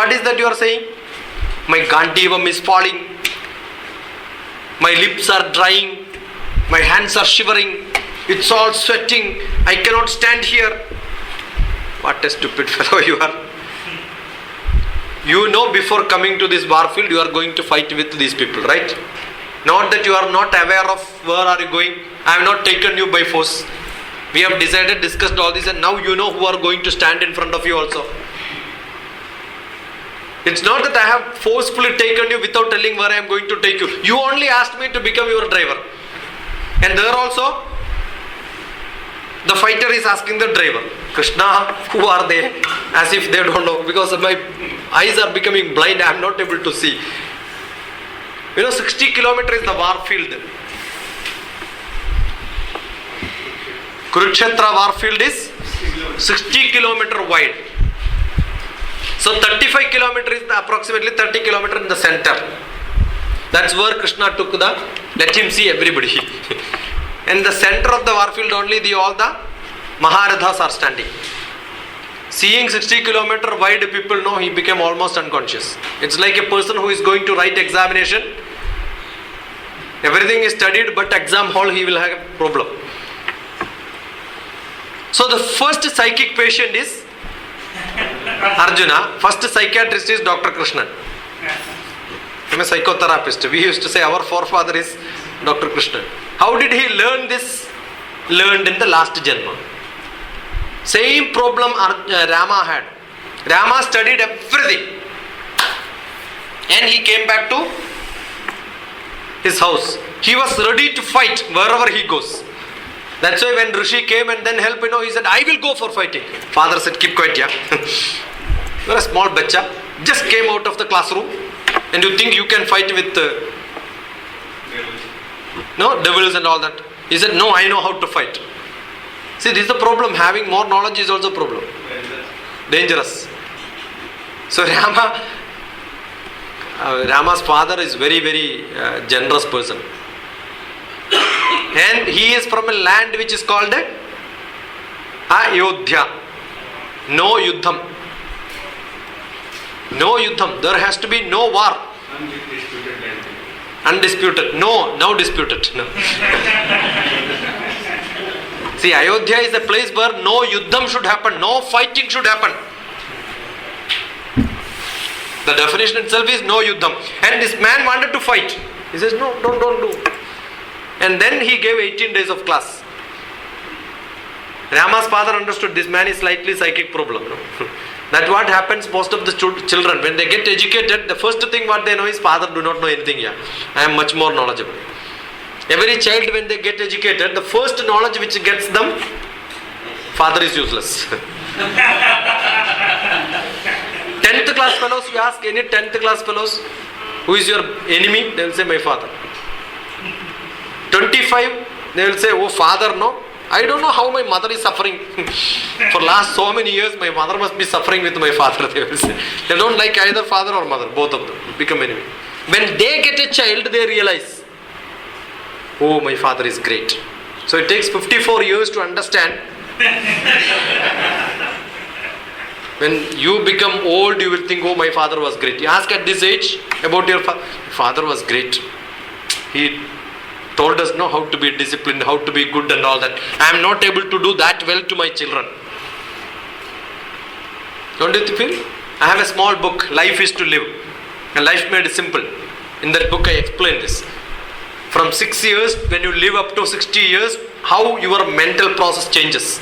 what is that you are saying? My gandivam is falling. My lips are drying. My hands are shivering. It's all sweating. I cannot stand here. What a stupid fellow you are. You know before coming to this warfield you are going to fight with these people, right? Not that you are not aware of where are you going. I have not taken you by force. We have decided, discussed all this, and now you know who are going to stand in front of you also. It's not that I have forcefully taken you without telling where I am going to take you. You only asked me to become your driver. And there also, the fighter is asking the driver, Krishna, who are they? As if they don't know. Because my eyes are becoming blind, I am not able to see. 60 kilometers is the war field. Kurukshetra war field is 60 kilometers wide. So 35 kilometers is approximately 30 kilometers in the center. That's where Krishna took let him see everybody. In the center of the war field only all the Maharathas are standing. Seeing 60 kilometer wide, people know he became almost unconscious. It's like a person who is going to write examination. Everything is studied, but exam hall he will have a problem. So the first psychic patient is Arjuna. First psychiatrist is Dr. Krishnan. I'm a psychotherapist. We used to say our forefather is Dr. Krishnan. How did he learn this? Learned in the last Janma. Same problem Rama had. Rama studied everything. And he came back to his house. He was ready to fight wherever he goes. That's why when Rishi came and then helped, he said, I will go for fighting. Father said, keep quiet, yeah. You're a small bacha. Just came out of the classroom. And you think you can fight with devils and all that. He said, no, I know how to fight. See, this is the problem. Having more knowledge is also a problem. Dangerous. So Rama's father is very, very generous person. And he is from a land which is called Ayodhya. No Yuddham. No Yuddham. There has to be no war. Undisputed. No, now disputed. No. See, Ayodhya is a place where no Yuddham should happen. No fighting should happen. The definition itself is no Yuddham. And this man wanted to fight. He says, no, don't do. And then he gave 18 days of class. Rama's father understood this man is slightly psychic problem. That's what happens most of the children. When they get educated, the first thing what they know is father do not know anything here. I am much more knowledgeable. Every child when they get educated, the first knowledge which gets them, father is useless. 10th class fellows, you ask any 10th class fellows, who is your enemy? They will say, my father. 25, they will say, oh father, no. I don't know how my mother is suffering. For last so many years, my mother must be suffering with my father, they will say. They don't like either father or mother, both of them become enemy. When they get a child, they realize, oh, my father is great. So it takes 54 years to understand. When you become old, you will think, oh, my father was great. You ask at this age about your father. Father was great. He told us how to be disciplined, how to be good and all that. I am not able to do that well to my children. Don't you feel? I have a small book, Life is to Live. And Life Made Simple. In that book I explain this. From 6 years, when you live up to 60 years, how your mental process changes.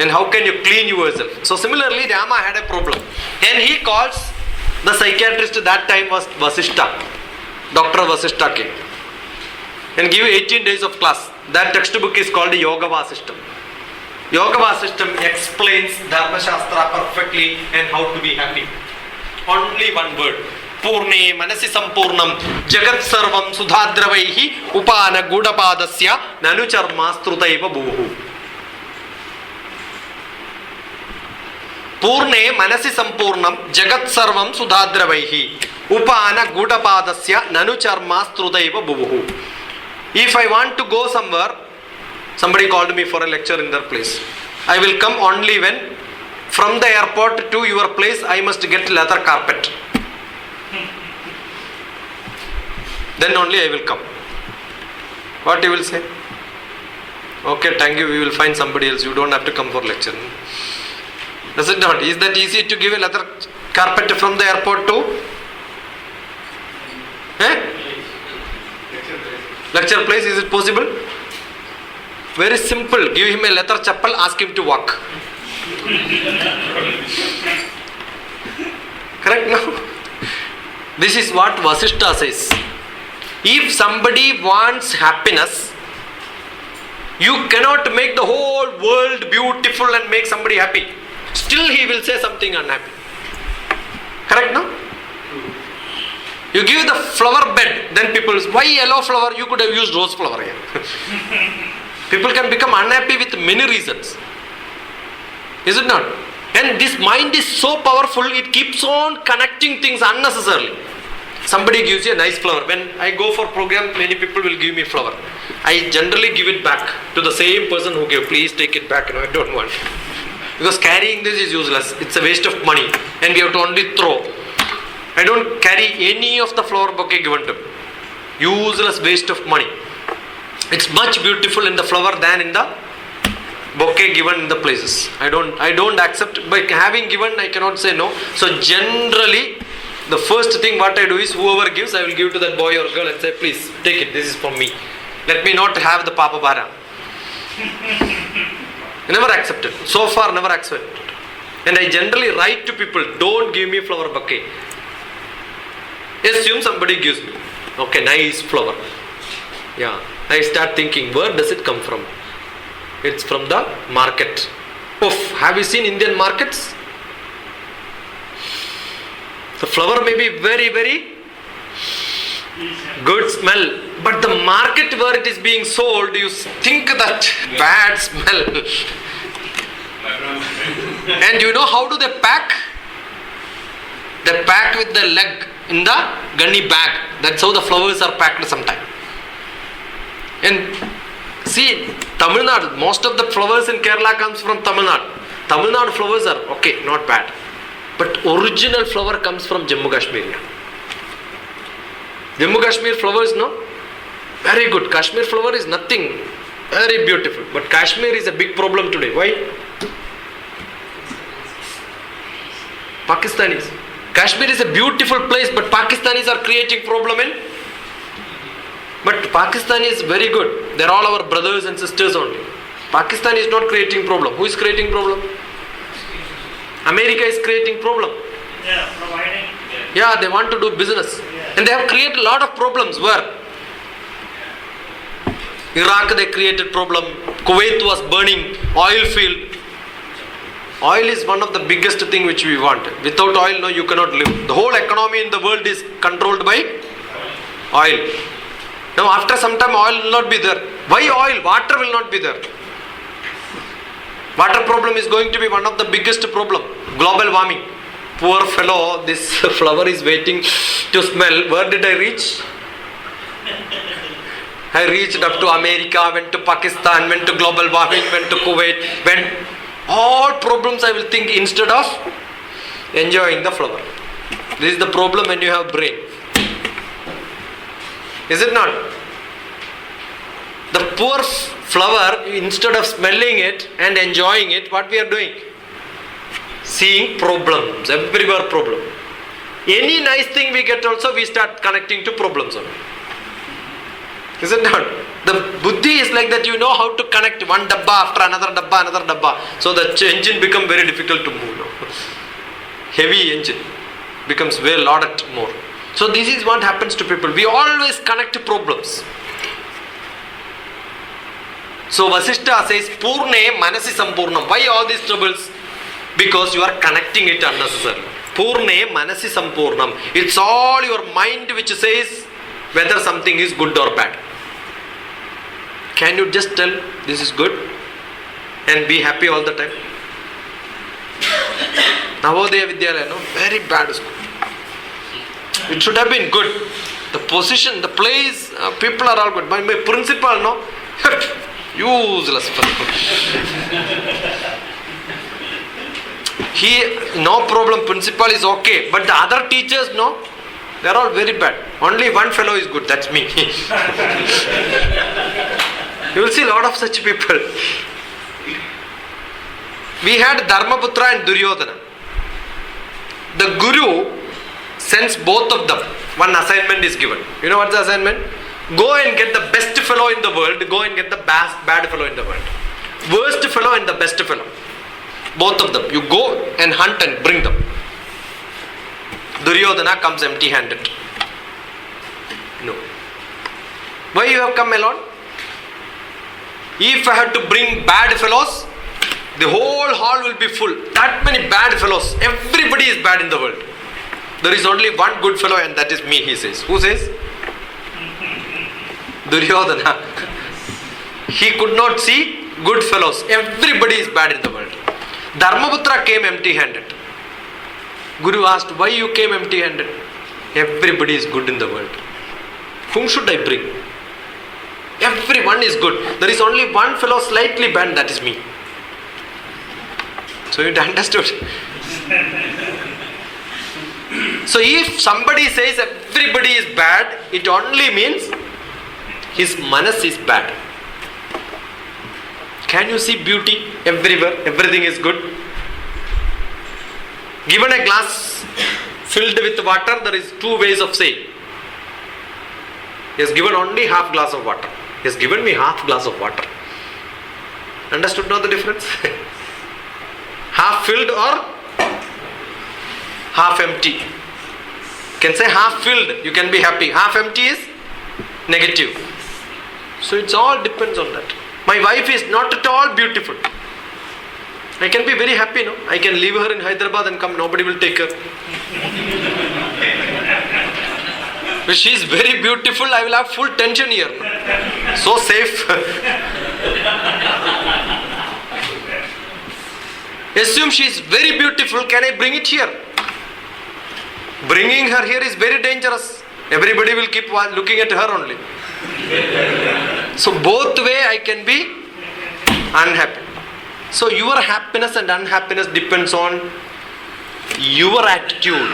And how can you clean yourself. So similarly, Rama had a problem. And he calls the psychiatrist that time was Vasishta. Dr. Vasishta came. And give 18 days of class. That textbook is called the Yoga Vasishtam. Yoga Vasishtam explains Dharma Shastra perfectly and how to be happy. Only one word. Purne manasi sampurnam jagat sarvam sudhadravaihi upana gudapadasya nanu charmastrutaiva bhuhu. Purne manasi sampurnam jagat sarvam sudhadravaihi upana gudapadasya nanu charmastrutaiva bhuhu. If I want to go somewhere, somebody called me for a lecture in their place. I will come only when from the airport to your place, I must get leather carpet. Then only I will come. What you will say? Okay, thank you, we will find somebody else. You don't have to come for lecture. Does it not? Is that easy to give a leather carpet from the airport to? Lecture place, is it possible? Very simple. Give him a leather chappal, ask him to walk. Correct now? This is what Vasishtha says. If somebody wants happiness, you cannot make the whole world beautiful and make somebody happy. Still he will say something unhappy. Correct now? You give the flower bed, then people say, why yellow flower? You could have used rose flower here. People can become unhappy with many reasons. Is it not? And this mind is so powerful, it keeps on connecting things unnecessarily. Somebody gives you a nice flower. When I go for program, many people will give me flower. I generally give it back to the same person who gave. Please take it back. No, I don't want. Because carrying this is useless. It's a waste of money. And we have to only throw. I don't carry any of the flower bouquet given to me. Useless waste of money. It's much beautiful in the flower than in the bouquet given in the places. I don't accept. By having given, I cannot say no. So generally, the first thing what I do is, whoever gives, I will give to that boy or girl and say, please take it. This is for me. Let me not have the Papa Bara. Never accepted. So far, never accepted. And I generally write to people, don't give me flower bouquet. Assume somebody gives me. Okay, nice flower. Yeah. I start thinking, where does it come from? It's from the market. Oof, have you seen Indian markets? The flower may be very, very good smell. But the market where it is being sold, you think that bad smell. And you know how do they pack? They pack with the leg in the gunny bag. That's how the flowers are packed sometimes. And see, Tamil Nadu, most of the flowers in Kerala comes from Tamil Nadu. Tamil Nadu flowers are okay, not bad. But original flower comes from Jammu Kashmir. Jammu Kashmir flowers, no? Very good. Kashmir flower is nothing. Very beautiful. But Kashmir is a big problem today. Why? Pakistanis. Kashmir is a beautiful place, but Pakistanis are creating problem in. But Pakistan is very good. They are all our brothers and sisters only. Pakistan is not creating problem. Who is creating problem? America is creating problem. Yeah, providing. Yeah, they want to do business. And they have created a lot of problems. Where? Iraq, they created problem. Kuwait was burning. Oil field. Oil is one of the biggest thing which we want. Without oil, no, you cannot live. The whole economy in the world is controlled by oil. Now after some time oil will not be there. Why oil? Water will not be there. Water problem is going to be one of the biggest problem. Global warming. Poor fellow, this flower is waiting to smell. Where did I reach? I reached up to America, went to Pakistan, went to global warming, went to Kuwait, went all problems I will think instead of enjoying the flower. This is the problem when you have brain. Is it not? The poor flower, instead of smelling it and enjoying it, what we are doing? Seeing problems, everywhere problem. Any nice thing we get also, we start connecting to problems only. Is it not? The buddhi is like that, you know how to connect one dabba after another dabba. So the engine becomes very difficult to move now. Heavy engine becomes very loaded more. So this is what happens to people. We always connect to problems. So Vasishtha says, Purne Manasi Sampurnam. Why all these troubles? Because you are connecting it unnecessarily. Purne Manasi Sampurnam. It's all your mind which says whether something is good or bad. Can you just tell this is good and be happy all the time? Navodaya Vidyalaya, no? Very bad school. It should have been good. The position, the place, people are all good. My principal, no? Useless. No problem, principal is okay, but the other teachers, no, they are all very bad. Only one fellow is good, that's me. You will see a lot of such people. We had Dharmaputra and Duryodhana. The Guru sends both of them. One assignment is given. You know what's the assignment? Go and get the best fellow in the world. Go and get the bad fellow in the world. Worst fellow and the best fellow. Both of them. You go and hunt and bring them. Duryodhana comes empty-handed. No. Why you have come alone? If I had to bring bad fellows, the whole hall will be full. That many bad fellows. Everybody is bad in the world. There is only one good fellow and that is me, he says. Who says? Duryodhana. He could not see good fellows. Everybody is bad in the world. Dharmaputra came empty-handed. Guru asked, why you came empty-handed? Everybody is good in the world. Whom should I bring? Everyone is good. There is only one fellow slightly bad, that is me. So you understood? So if somebody says everybody is bad, it only means his manas is bad. Can you see beauty everywhere? Everything is good. Given a glass filled with water, there is two ways of saying. He has given only half glass of water. He has given me half glass of water. Understood now the difference? Half filled or half empty. You can say half filled, you can be happy. Half empty is negative. So it's all depends on that. My wife is not at all beautiful. I can be very happy, no? I can leave her in Hyderabad and come, nobody will take her. But she is very beautiful, I will have full tension here. So safe. Assume she is very beautiful, can I bring it here? Bringing her here is very dangerous. Everybody will keep looking at her only. So both way I can be unhappy. So your happiness and unhappiness depends on your attitude.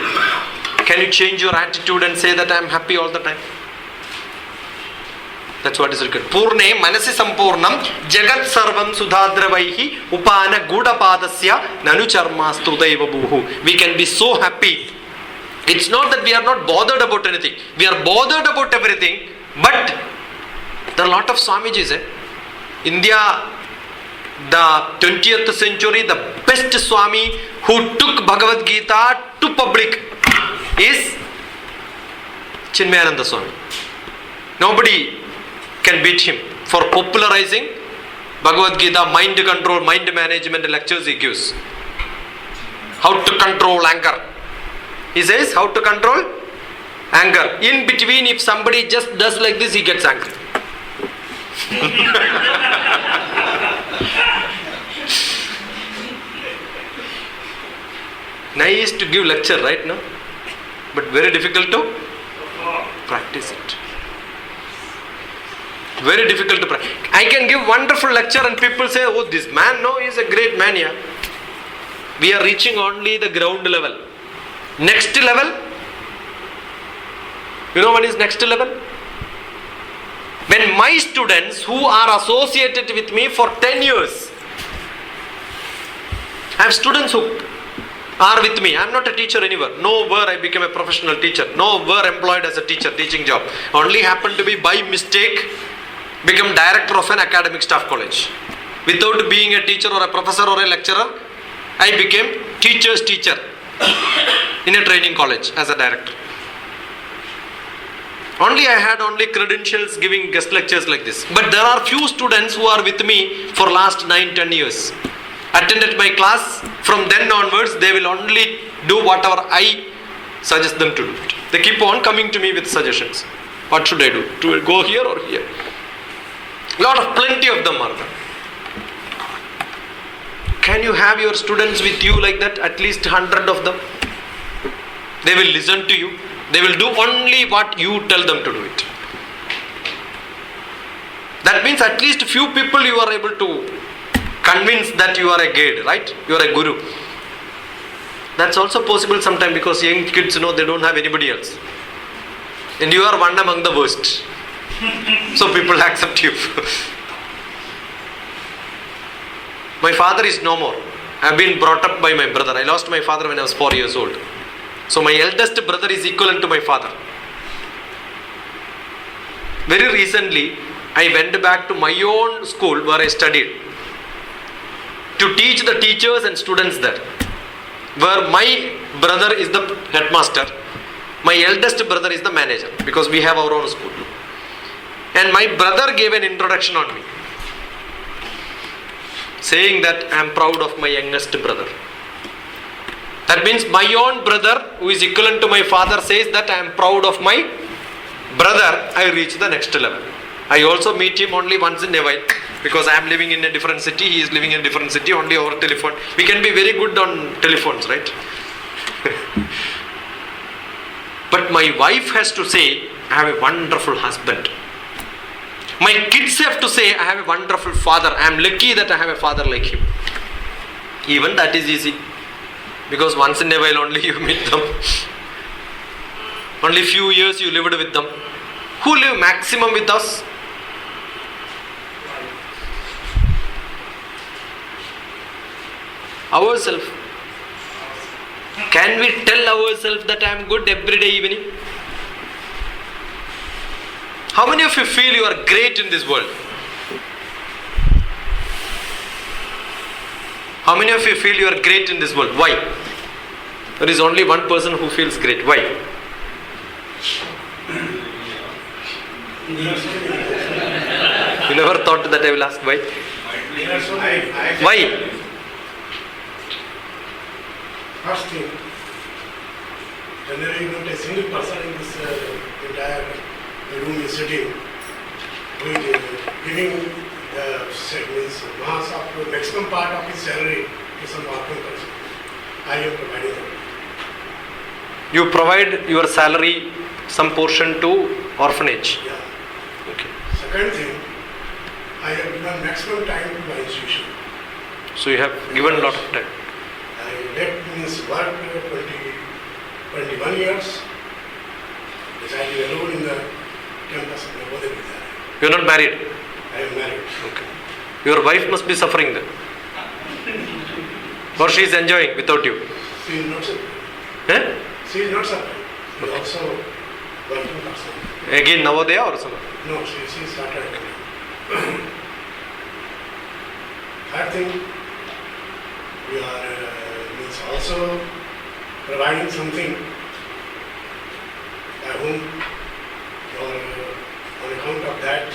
Can you change your attitude and say that I am happy all the time? That's what is required. Purne manasi sampurnam jagat sarvam sudhadravaihi upana gudapadasya nanu charmastu daivabuhu. We can be so happy. It's not that we are not bothered about anything. We are bothered about everything. But there are a lot of Swamijis. India, the 20th century, the best Swami who took Bhagavad Gita to public is Chinmayananda Swami. Nobody can beat him for popularizing Bhagavad Gita, mind control, mind management lectures he gives. How to control anger. He says how to control anger. In between, if somebody just does like this, he gets angry. Nice to give lecture, right now? But very difficult to practice it. Very difficult to practice. I can give wonderful lecture and people say, oh, this man, no, he is a great man here. We are reaching only the ground level. Next level, you know what is next level? When my students who are associated with me for 10 years, I have students who are with me. I am not a teacher anywhere. Nowhere I became a professional teacher. Nowhere employed as a teacher, teaching job. Only happened to be by mistake become director of an academic staff college. Without being a teacher or a professor or a lecturer, I became teacher's teacher in a training college as a director. I had only credentials giving guest lectures like this. But there are few students who are with me for last 9-10 years. Attended my class, from then onwards they will only do whatever I suggest them to do. They keep on coming to me with suggestions. What should I do? To go here or here? Plenty of them are there. Can you have your students with you like that? At least 100 of them. They will listen to you. They will do only what you tell them to do it. That means at least few people you are able to convince that you are a guide, right? You are a guru. That's also possible sometimes because young kids they don't have anybody else. And you are one among the worst. So people accept you. My father is no more. I have been brought up by my brother. I lost my father when I was 4 years old. So my eldest brother is equivalent to my father. Very recently, I went back to my own school where I studied to teach the teachers and students there. Where my brother is the headmaster, my eldest brother is the manager, because we have our own school. And my brother gave an introduction on me, saying that I am proud of my youngest brother. That means my own brother, who is equivalent to my father, says that I am proud of my brother. I reach the next level. I also meet him only once in a while, because I am living in a different city, he is living in a different city, only over telephone. We can be very good on telephones, right? But my wife has to say, I have a wonderful husband. My kids have to say, I have a wonderful father. I am lucky that I have a father like him. Even that is easy, because once in a while only you meet them. Only few years you lived with them. Who live maximum with us? Ourselves. Can we tell ourselves that I am good every day evening? How many of you feel you are great in this world? How many of you feel you are great in this world? Why? There is only one person who feels great. Why? You never thought that I will ask why? Why? First thing, generally not a single person in this entire room is sitting, who is giving the mass of the maximum part of his salary to some working person. I am providing them. You provide your salary, some portion to orphanage. Yeah. Okay. Second thing, I have given maximum time to my institution. So you have given a lot of time. I left means work 21 years, residing alone in the campus of Navodaya. You are not married? I am married. Okay. Your wife must be suffering then. Or she is enjoying without you? She is not suffering. Eh? She is not suffering. She is also working person. Again Navodaya or something? No, she started. Third thing, we are means also providing something by whom, or on account of that,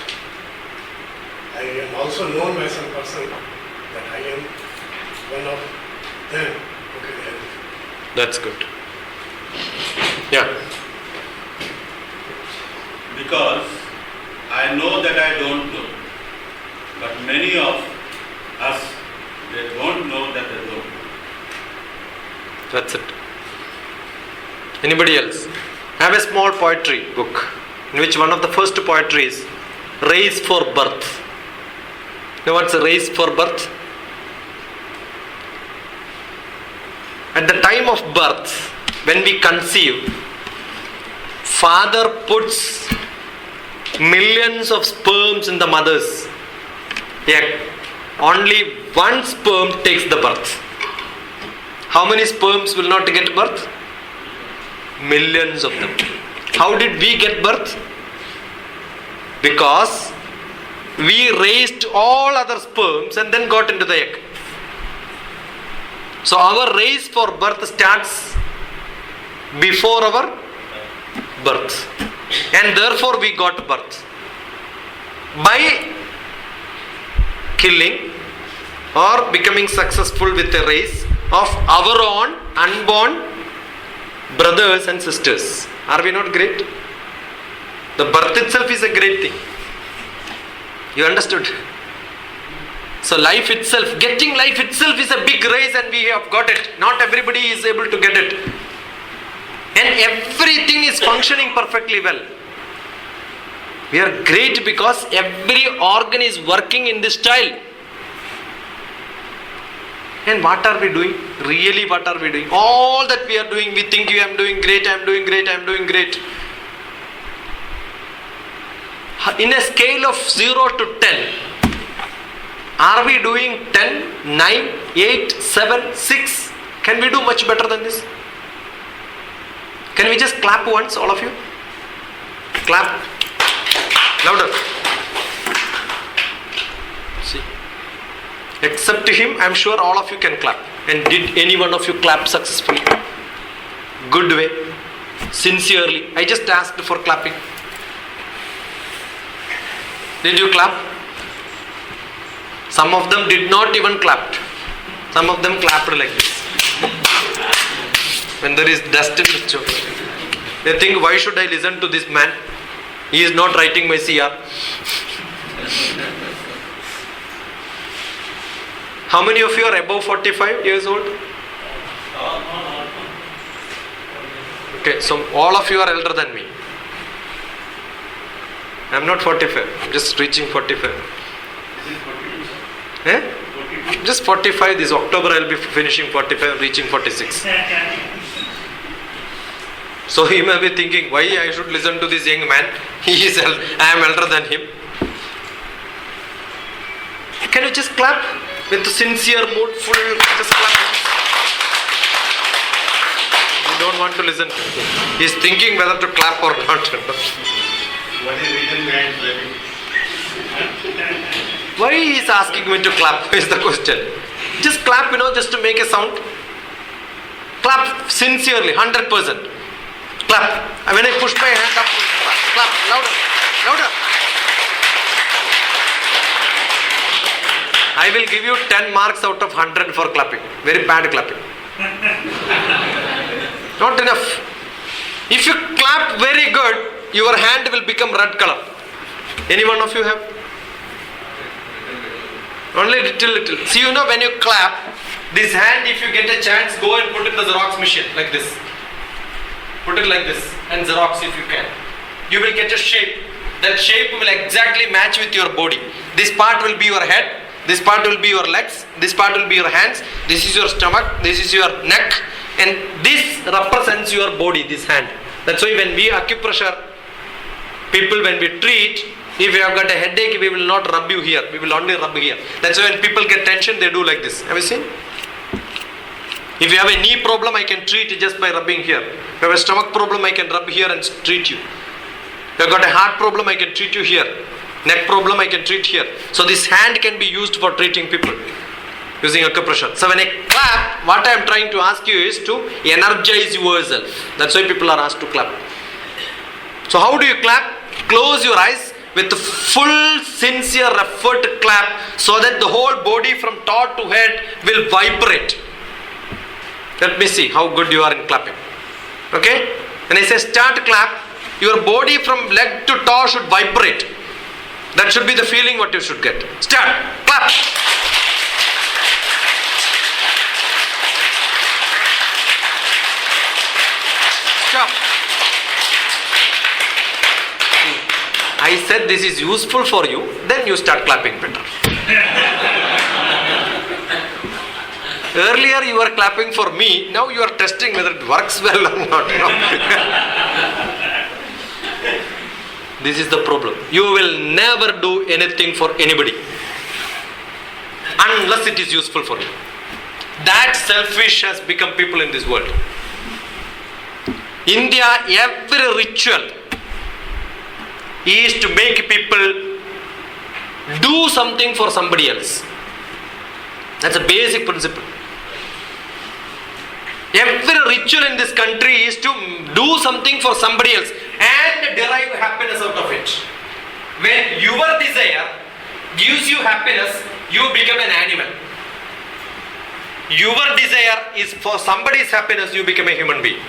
I am also known by some person that I am one of them who can help. That's good. Yeah. Because I know that I don't know, but many of us, they don't know that they don't know. That's it. Anybody else? I have a small poetry book in which one of the first poetry is Race for Birth. You know what's a race for birth? At the time of birth, when we conceive, father puts millions of sperms in the mother's egg. Only one sperm takes the birth. How many sperms will not get birth? Millions of them. How did we get birth? Because we raised all other sperms and then got into the egg. So our race for birth starts before our birth. And therefore we got birth. By killing or becoming successful with a race of our own unborn brothers and sisters. Are we not great? The birth itself is a great thing. You understood? So life itself, getting life itself is a big race and we have got it. Not everybody is able to get it. And everything is functioning perfectly well. We are great because every organ is working in this style. And what are we doing? Really, what are we doing? All that we are doing, we think I am doing great, I am doing great, I am doing great. In a scale of 0 to 10, are we doing 10, 9, 8, 7, 6? Can we do much better than this? Can we just clap once, all of you? Clap. Louder. See. Except him, I am sure all of you can clap. And did any one of you clap successfully? Good way. Sincerely. I just asked for clapping. Did you clap? Some of them did not even clap. Some of them clapped like this. When there is dust in the choke. They think, why should I listen to this man? He is not writing my CR. How many of you are above 45 years old? Okay, so all of you are elder than me. I am not 45. I am just reaching 45. Just 45. This October I will be finishing 45, reaching 46. So he may be thinking, why I should listen to this young man? He is I am elder than him. Can you just clap with sincere mood? Just clap. You don't want to listen. He is thinking whether to clap or not. What is the reason behind clapping? Why he is asking me to clap is the question. Just clap, just to make a sound. Clap sincerely, 100%. Clap. When I push my hand up, clap. Louder. Louder. I will give you 10 marks out of 100 for clapping. Very bad clapping. Not enough. If you clap very good, your hand will become red color. Any one of you have? Only little. See, when you clap, this hand, if you get a chance, go and put it in the Xerox machine, like this. Put it like this, and Xerox if you can. You will get a shape. That shape will exactly match with your body. This part will be your head, this part will be your legs, this part will be your hands, this is your stomach, this is your neck, and this represents your body, this hand. That's why when we acupressure people, when we treat, if you have got a headache, we will not rub you here, we will only rub here. That's why when people get tension, they do like this. Have you seen? If you have a knee problem, I can treat it just by rubbing here. If you have a stomach problem, I can rub here and treat you. If you have got a heart problem, I can treat you here. Neck problem, I can treat here. So this hand can be used for treating people using acupressure. So when I clap, what I am trying to ask you is to energize yourself. That's why people are asked to clap. So how do you clap? Close your eyes with full sincere effort to clap so that the whole body from top to head will vibrate. Let me see how good you are in clapping. Okay? When I say start clap, your body from leg to toe should vibrate. That should be the feeling what you should get. Start. Clap. Stop. I said this is useful for you, then you start clapping better. Earlier you were clapping for me, now you are testing whether it works well or not. This is the problem. You will never do anything for anybody unless it is useful for you. That selfish has become people in this world. India, every ritual is to make people do something for somebody else. That's a basic principle. Every ritual in this country is to do something for somebody else and derive happiness out of it. When your desire gives you happiness, you become an animal. Your desire is for somebody's happiness, you become a human being.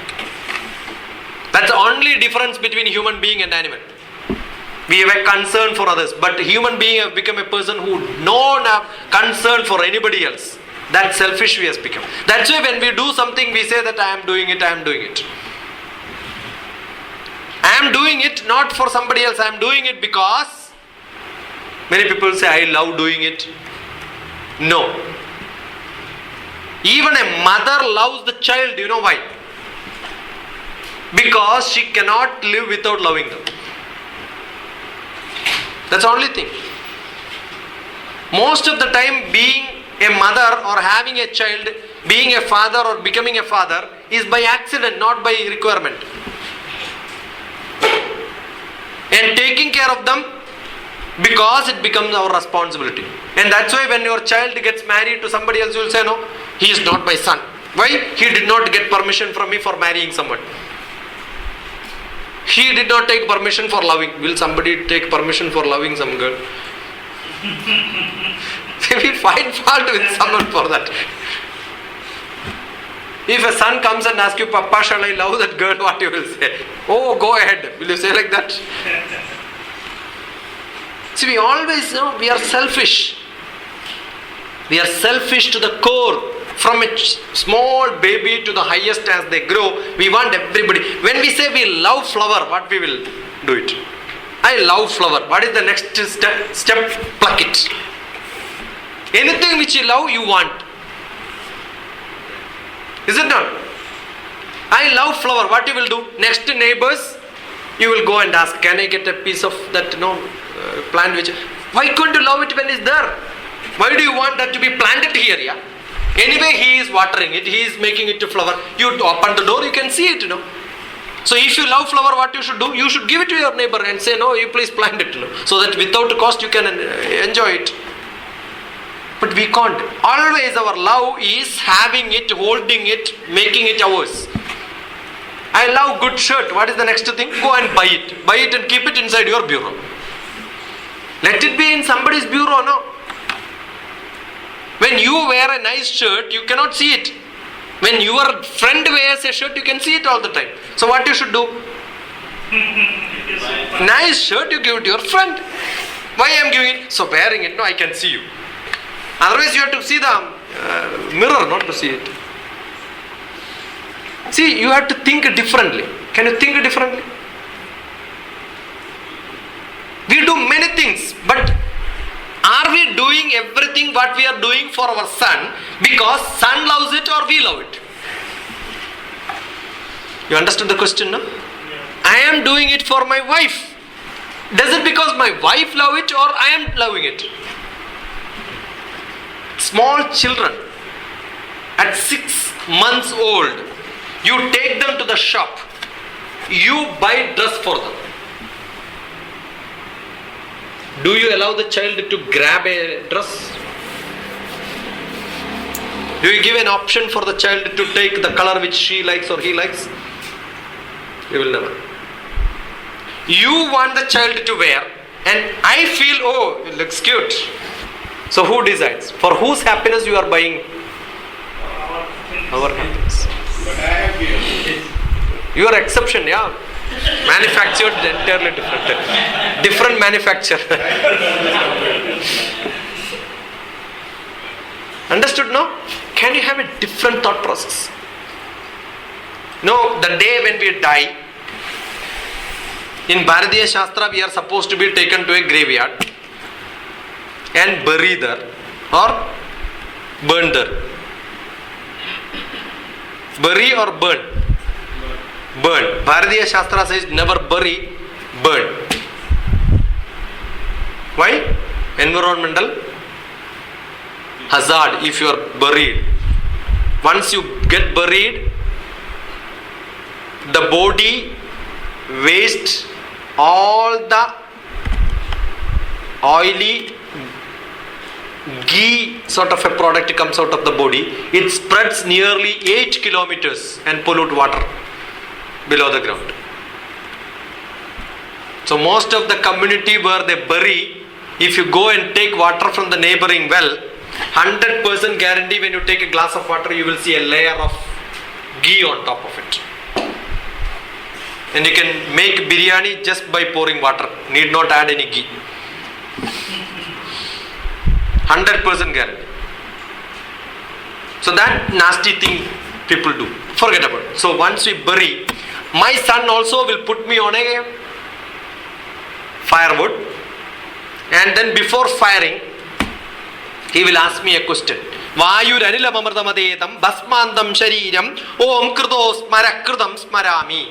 That's the only difference between human being and animal. We have a concern for others, but human being have become a person who don't have concern for anybody else. That selfish we has become. That's why when we do something, we say that I am doing it, I am doing it. I am doing it not for somebody else, I am doing it because many people say I love doing it. No. Even a mother loves the child. Do you know why? Because she cannot live without loving them. That's the only thing. Most of the time, being a mother or having a child, being a father or becoming a father is by accident, not by requirement. And taking care of them because it becomes our responsibility. And that's why when your child gets married to somebody else, you will say, no, he is not my son. Why? He did not get permission from me for marrying someone. He did not take permission for loving. Will somebody take permission for loving some girl? They will find fault with someone for that. If a son comes and asks you, Papa, shall I love that girl? What you will say? Oh, go ahead. Will you say like that? See, we always know we are selfish. We are selfish to the core. From a small baby to the highest as they grow, we want everybody. When we say we love flower, what we will do it? I love flower. What is the next step? Pluck it. Anything which you love, you want. Is it not? I love flower. What you will do? Next neighbors, you will go and ask, can I get a piece of that plant which... Why couldn't you love it when it's there? Why do you want that to be planted here? Yeah? Anyway, he is watering it. He is making it to flower. You open the door, you can see it, So if you love flower, what you should do? You should give it to your neighbor and say, no, you please plant it, so that without cost you can enjoy it. But we can't. Always our love is having it, holding it, making it ours. I love good shirt. What is the next thing? Go and buy it. Buy it and keep it inside your bureau. Let it be in somebody's bureau, no? When you wear a nice shirt, you cannot see it. When your friend wears a shirt, you can see it all the time. So what you should do? Nice shirt, you give it to your friend. Why I am giving it? So wearing it, no, I can see you. Otherwise you have to see the mirror, not to see it. See, you have to think differently. Can you think differently? We do many things, but are we doing everything what we are doing for our son because son loves it or we love it? You understood the question, no? I am doing it for my wife. Does it because my wife love it or I am loving it? Small children at 6 months old, you take them to the shop, you buy dress for them. Do you allow the child to grab a dress? Do you give an option for the child to take the color which she likes or he likes? You will never. You want the child to wear, and I feel, oh, it looks cute. So who decides? For whose happiness you are buying? Our happiness. But I have given. Your exception, yeah. Manufactured entirely different. Different manufacturer. Understood, no? Can you have a different thought process? No, the day when we die, in Bharatiya Shastra we are supposed to be taken to a graveyard and buried there or burned there. Bury or burn? Burn. Bharatiya Shastra says never bury, burn. Why? Environmental hazard if you are buried. Once you get buried, the body waste, all the oily ghee sort of a product comes out of the body. It spreads nearly 8 kilometers and pollute water below the ground. So most of the community where they bury, if you go and take water from the neighboring well, 100% guarantee when you take a glass of water, you will see a layer of ghee on top of it. And you can make biryani just by pouring water. Need not add any ghee. 100% guarantee. So that nasty thing people do. Forget about it. So once we bury, my son also will put me on a firewood, and then before firing, he will ask me a question. Vayuranilamamadam Basmandam Shariram Om Kritos Marakritam Smarami.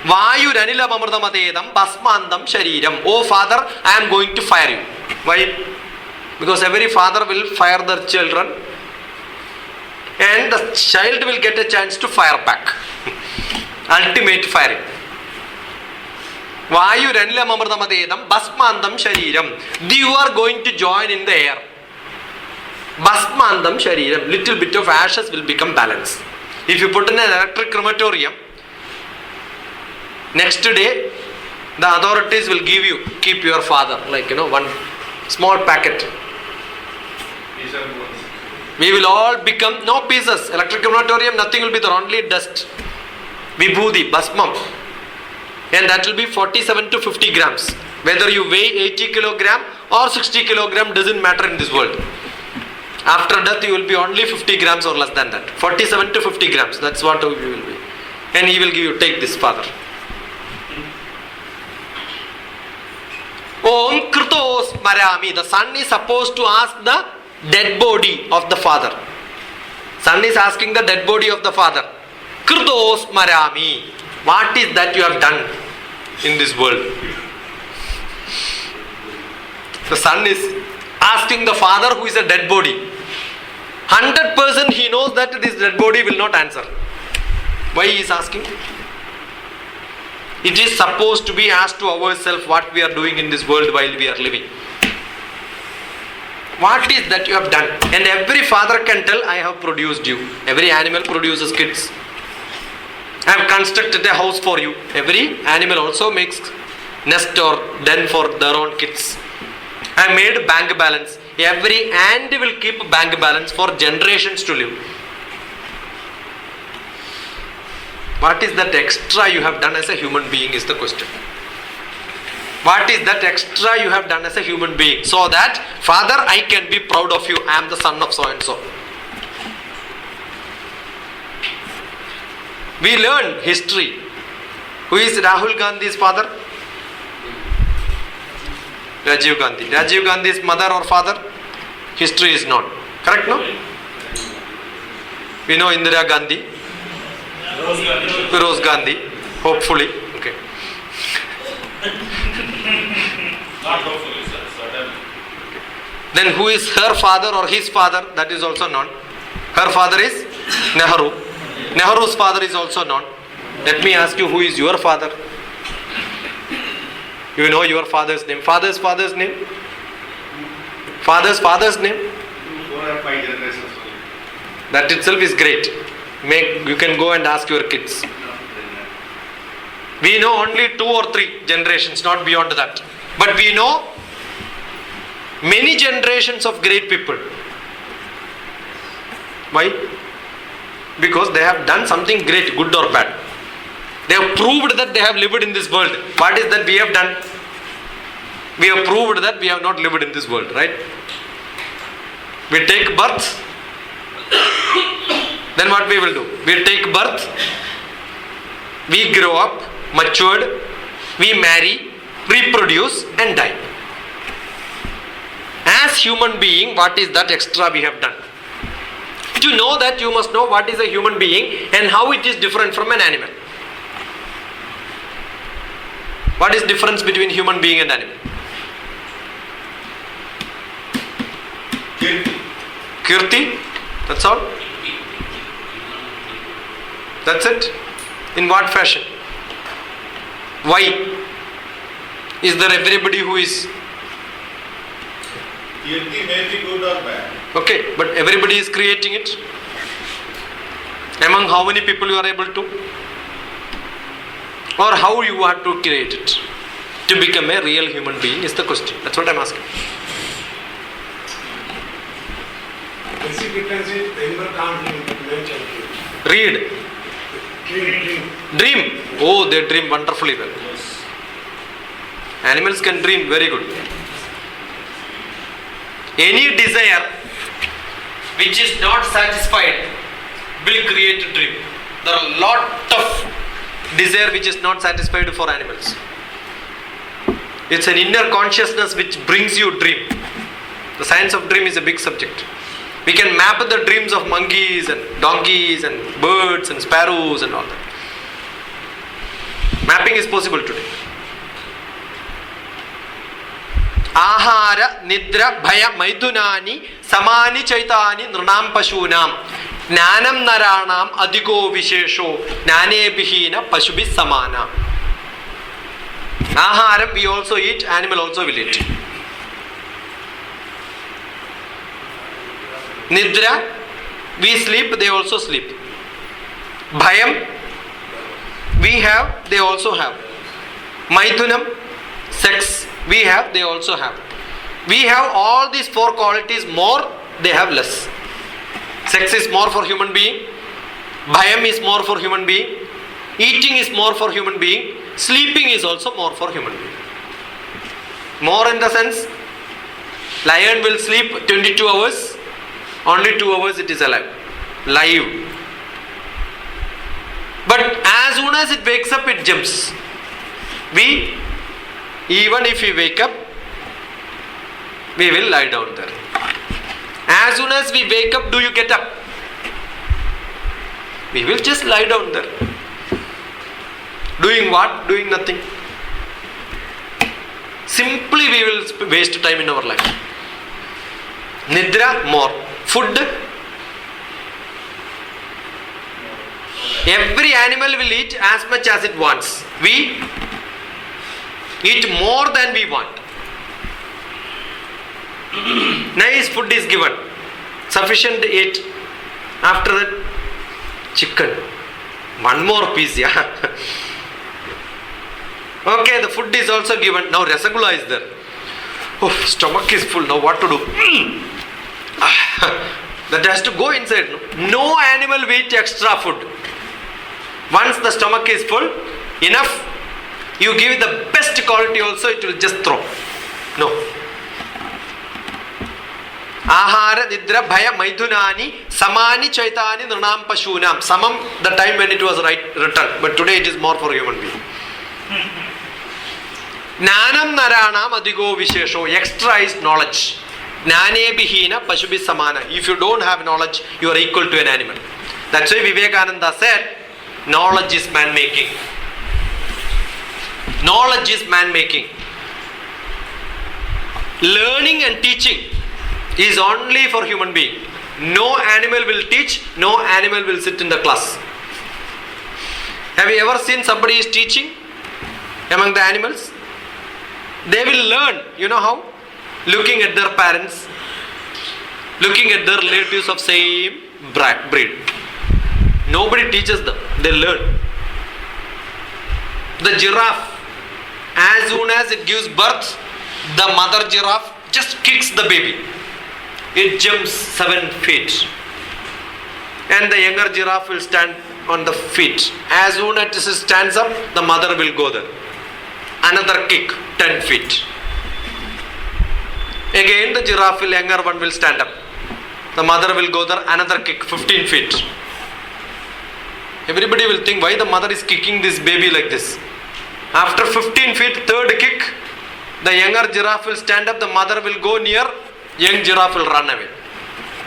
Vayuranilamamadam Basmandam Shariram. Oh Father, I am going to fire you. Why? Because every father will fire their children and the child will get a chance to fire back. Ultimate firing. Vayuranilamamadam Basmandam Shariram. You are going to join in the air. Basmandam Shariram. Little bit of ashes will become balance. If you put in an electric crematorium, next day the authorities will give you, keep your father, like one small packet. We will all become, no pieces. Electric crematorium, nothing will be there, only dust. Vibhuti, Basmam. And that will be 47 to 50 grams. Whether you weigh 80 kilogram or 60 kilogram doesn't matter in this world. After death you will be only 50 grams or less than that. 47 to 50 grams, that's what you will be. And he will give you, take this father. Om Kritos Marami. The son is supposed to ask the dead body of the father. Son is asking the dead body of the father. Kritos Marami. What is that you have done in this world? The son is asking the father who is a dead body. 100% he knows that this dead body will not answer. Why he is asking? It is supposed to be asked to ourselves what we are doing in this world while we are living. What is that you have done? And every father can tell, I have produced you. Every animal produces kids. I have constructed a house for you. Every animal also makes nest or den for their own kids. I made bank balance. Every ant will keep bank balance for generations to live. What is that extra you have done as a human being is the question. What is that extra you have done as a human being? So that, Father, I can be proud of you. I am the son of so and so. We learn history. Who is Rahul Gandhi's father? Rajiv Gandhi. Rajiv Gandhi's mother or father? History is known. Correct, no? We know Indira Gandhi. Firoz Gandhi. Hopefully. Okay. Not hopefully, sir. Certainly. Then who is her father or his father? That is also known. Her father is Nehru. Nehru's father is also known. Let me ask you, who is your father? You know your father's name. Father's father's name? Father's father's name? 4 or 5 generations. That itself is great. You can go and ask your kids. We know only 2 or 3 generations, not beyond that. But we know many generations of great people. Why? Because they have done something great, good or bad. They have proved that they have lived in this world. What is that we have done? We have proved that we have not lived in this world, right? We take birth. Then what we will do? We take birth. We grow up, matured. We marry, reproduce and die. As human being, what is that extra we have done? To know that, you must know what is a human being and how it is different from an animal. What is difference between human being and animal? Kirti? That's all? That's it? In what fashion? Why? Is there everybody who is? Kirti may be good or bad. Okay, but everybody is creating it. Among how many people you are able to? Or how you want to create it? To become a real human being is the question. That's what I'm asking. Basic difference is animal can't dream, but man can dream. Read. Dream. Oh, they dream wonderfully well. Animals can dream very good. Any desire which is not satisfied will create a dream. There are a lot of desire which is not satisfied for animals. It's an inner consciousness which brings you dream. The science of dream is a big subject. We can map the dreams of monkeys and donkeys and birds and sparrows and all that. Mapping is possible today. Ahara, Nidra, Bhaya, Maidunani, Samani Chaitani, Nranam Pashunam, Nanam Naranam, Adiko Vishesho, Nane Bihina, Pashubi Samana. Aharam we also eat, animal also will eat. Nidra, we sleep, they also sleep. Bhayam, we have, they also have. Maithunam, sex, we have, they also have. We have all these four qualities more, they have less. Sex is more for human being. Bhayam is more for human being. Eating is more for human being. Sleeping is also more for human being. More in the sense, lion will sleep 22 hours. Only 2 hours it is alive. Live. But as soon as it wakes up, it jumps. We, even if we wake up, we will lie down there. As soon as we wake up, do you get up? We will just lie down there. Doing what? Doing nothing. Simply we will waste time in our life. Nidra, more. Food. Every animal will eat as much as it wants. We eat more than we want. Nice food is given. Sufficient to eat. After that, chicken. One more piece, yeah. Okay, the food is also given. Now rasagula is there. Oh, stomach is full. Now what to do? That has to go inside. No animal will eat extra food. Once the stomach is full, enough. You give the best quality also, it will just throw. No. Ahara, Nidra, Bhaya, Maidunani, Samani, Chaitani, Nranam, Pashunam. Samam, the time when it was written. But today it is more for human being. Nanam Naranam Adigo Vishesho. Extra is knowledge. Nane Bihina, Pashubi Samana. If you don't have knowledge, you are equal to an animal. That's why Vivekananda said, knowledge is man-making. Knowledge is man-making. Learning and teaching is only for human being. No animal will teach, no animal will sit in the class. Have you ever seen somebody is teaching among the animals? They will learn. You know how? Looking at their parents, looking at their relatives of same breed. Nobody teaches them. They learn. The giraffe, as soon as it gives birth, the mother giraffe just kicks the baby. It jumps 7 feet. And the younger giraffe will stand on the feet. As soon as it stands up, the mother will go there. Another kick, 10 feet. Again the giraffe will, younger one will stand up. The mother will go there, another kick, 15 feet. Everybody will think, why the mother is kicking this baby like this? After 15 feet, third kick, the younger giraffe will stand up, the mother will go near, young giraffe will run away.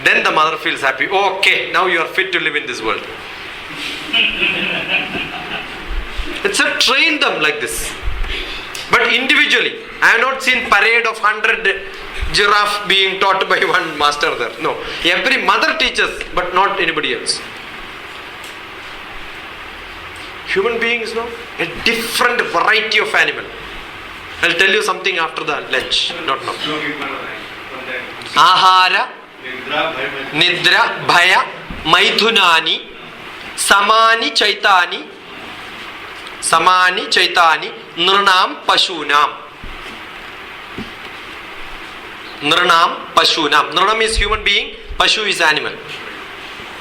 Then the mother feels happy. Oh, okay, now you are fit to live in this world. It's a train them like this. But individually, I have not seen parade of 100 giraffe being taught by one master there. No. Every mother teaches, but not anybody else. Human beings, no? A different variety of animal. I'll tell you something after the lunch. Not now. Ahara, Nidra, Bhaya, Maithunani, Samani, Chaitani, Nranam, Pashunam. Nranam, Pashunam. Nranam is human being, Pashu is animal.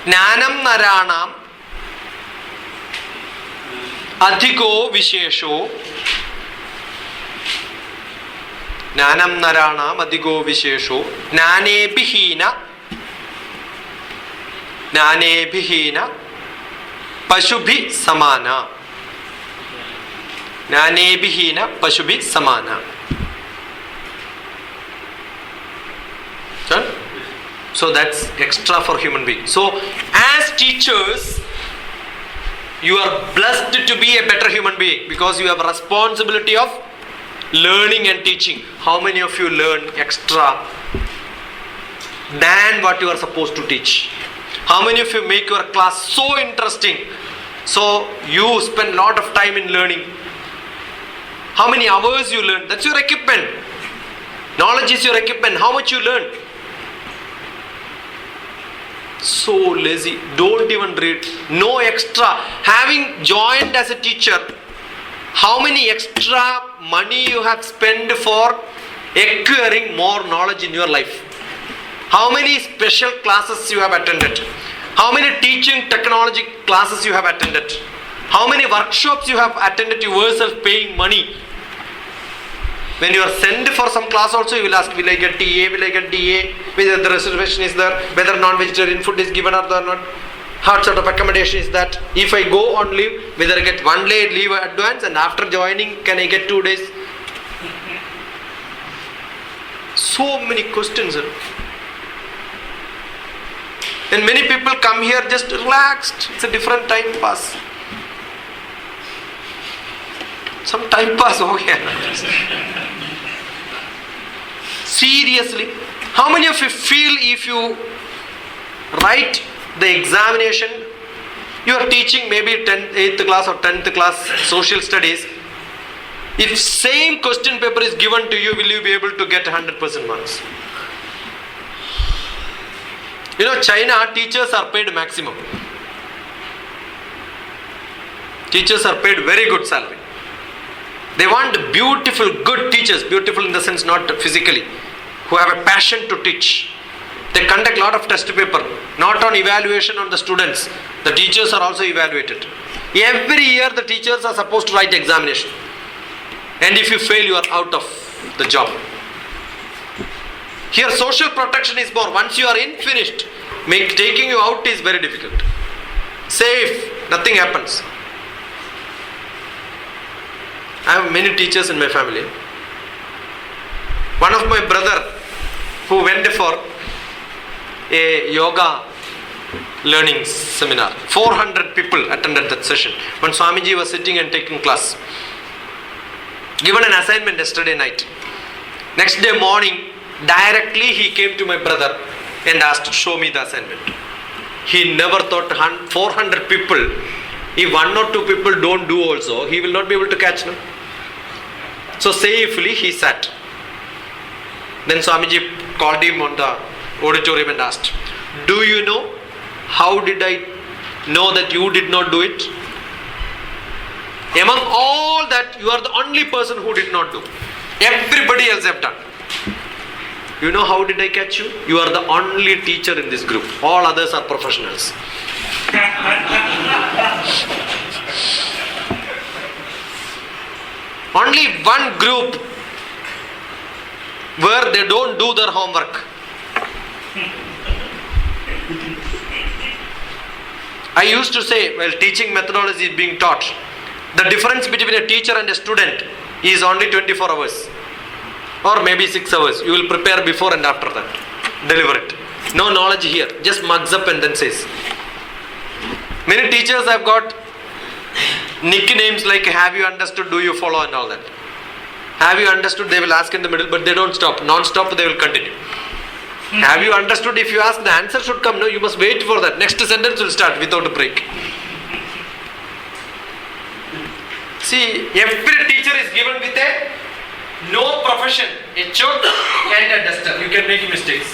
Nanam Naranam, Adhiko Vishesho. Nanam Naranam, Adhiko Vishesho. Nane Bihina, Pashubhi Samana. Nane Bihina, Pashubhi Samana. So that's extra for human being. So as teachers, you are blessed to be a better human being because you have a responsibility of learning and teaching. How many of you learn extra than what you are supposed to teach? How many of you make your class so interesting, so you spend a lot of time in learning? How many hours you learn? That's your equipment. Knowledge is your equipment. How much you learn? So lazy. Don't even read. No extra. Having joined as a teacher, how many extra money you have spent for acquiring more knowledge in your life? How many special classes you have attended? How many teaching technology classes you have attended? How many workshops you have attended yourself paying money? When you are sent for some class also, you will ask, will I get TA, will I get DA, whether the reservation is there, whether non-vegetarian food is given or not, what sort of accommodation is that, if I go on leave, whether I get 1 day leave advance, and after joining, can I get 2 days? So many questions. And many people come here just relaxed. It's a different time pass. Some time pass over here. Seriously, how many of you feel if you write the examination, you are teaching maybe 8th class or 10th class social studies, if same question paper is given to you, will you be able to get 100% marks? You know, China, teachers are paid maximum. Teachers are paid very good salary. They want beautiful, good teachers, beautiful in the sense not physically, who have a passion to teach. They conduct a lot of test paper, not on evaluation on the students. The teachers are also evaluated. Every year the teachers are supposed to write examination. And if you fail, you are out of the job. Here social protection is more. Once you are in, finished. Taking you out is very difficult. Safe, nothing happens. I have many teachers in my family. One of my brother who went for a yoga learning seminar. 400 people attended that session. When Swamiji was sitting and taking class. Given an assignment yesterday night. Next day morning, directly he came to my brother and asked, show me the assignment. He never thought 400 people, if 1 or 2 people don't do also, he will not be able to catch them. So safely he sat. Then Swamiji called him on the auditorium and asked, do you know how did I know that you did not do it? Among all that, you are the only person who did not do. Everybody else have done. You know how did I catch you? You are the only teacher in this group. All others are professionals. Only one group where they don't do their homework. I used to say, while teaching methodology is being taught, the difference between a teacher and a student is only 24 hours. Or maybe 6 hours. You will prepare before and after that. Deliver it. No knowledge here. Just mugs up and then says. Many teachers have got nicknames like, have you understood, do you follow, and all that. Have you understood, they will ask in the middle, but they don't stop. Non-stop they will continue. Have you understood, if you ask, the answer should come. No, you must wait for that. Next sentence will start without a break. See, every teacher is given with a no profession, a chalk and a duster. You can make mistakes.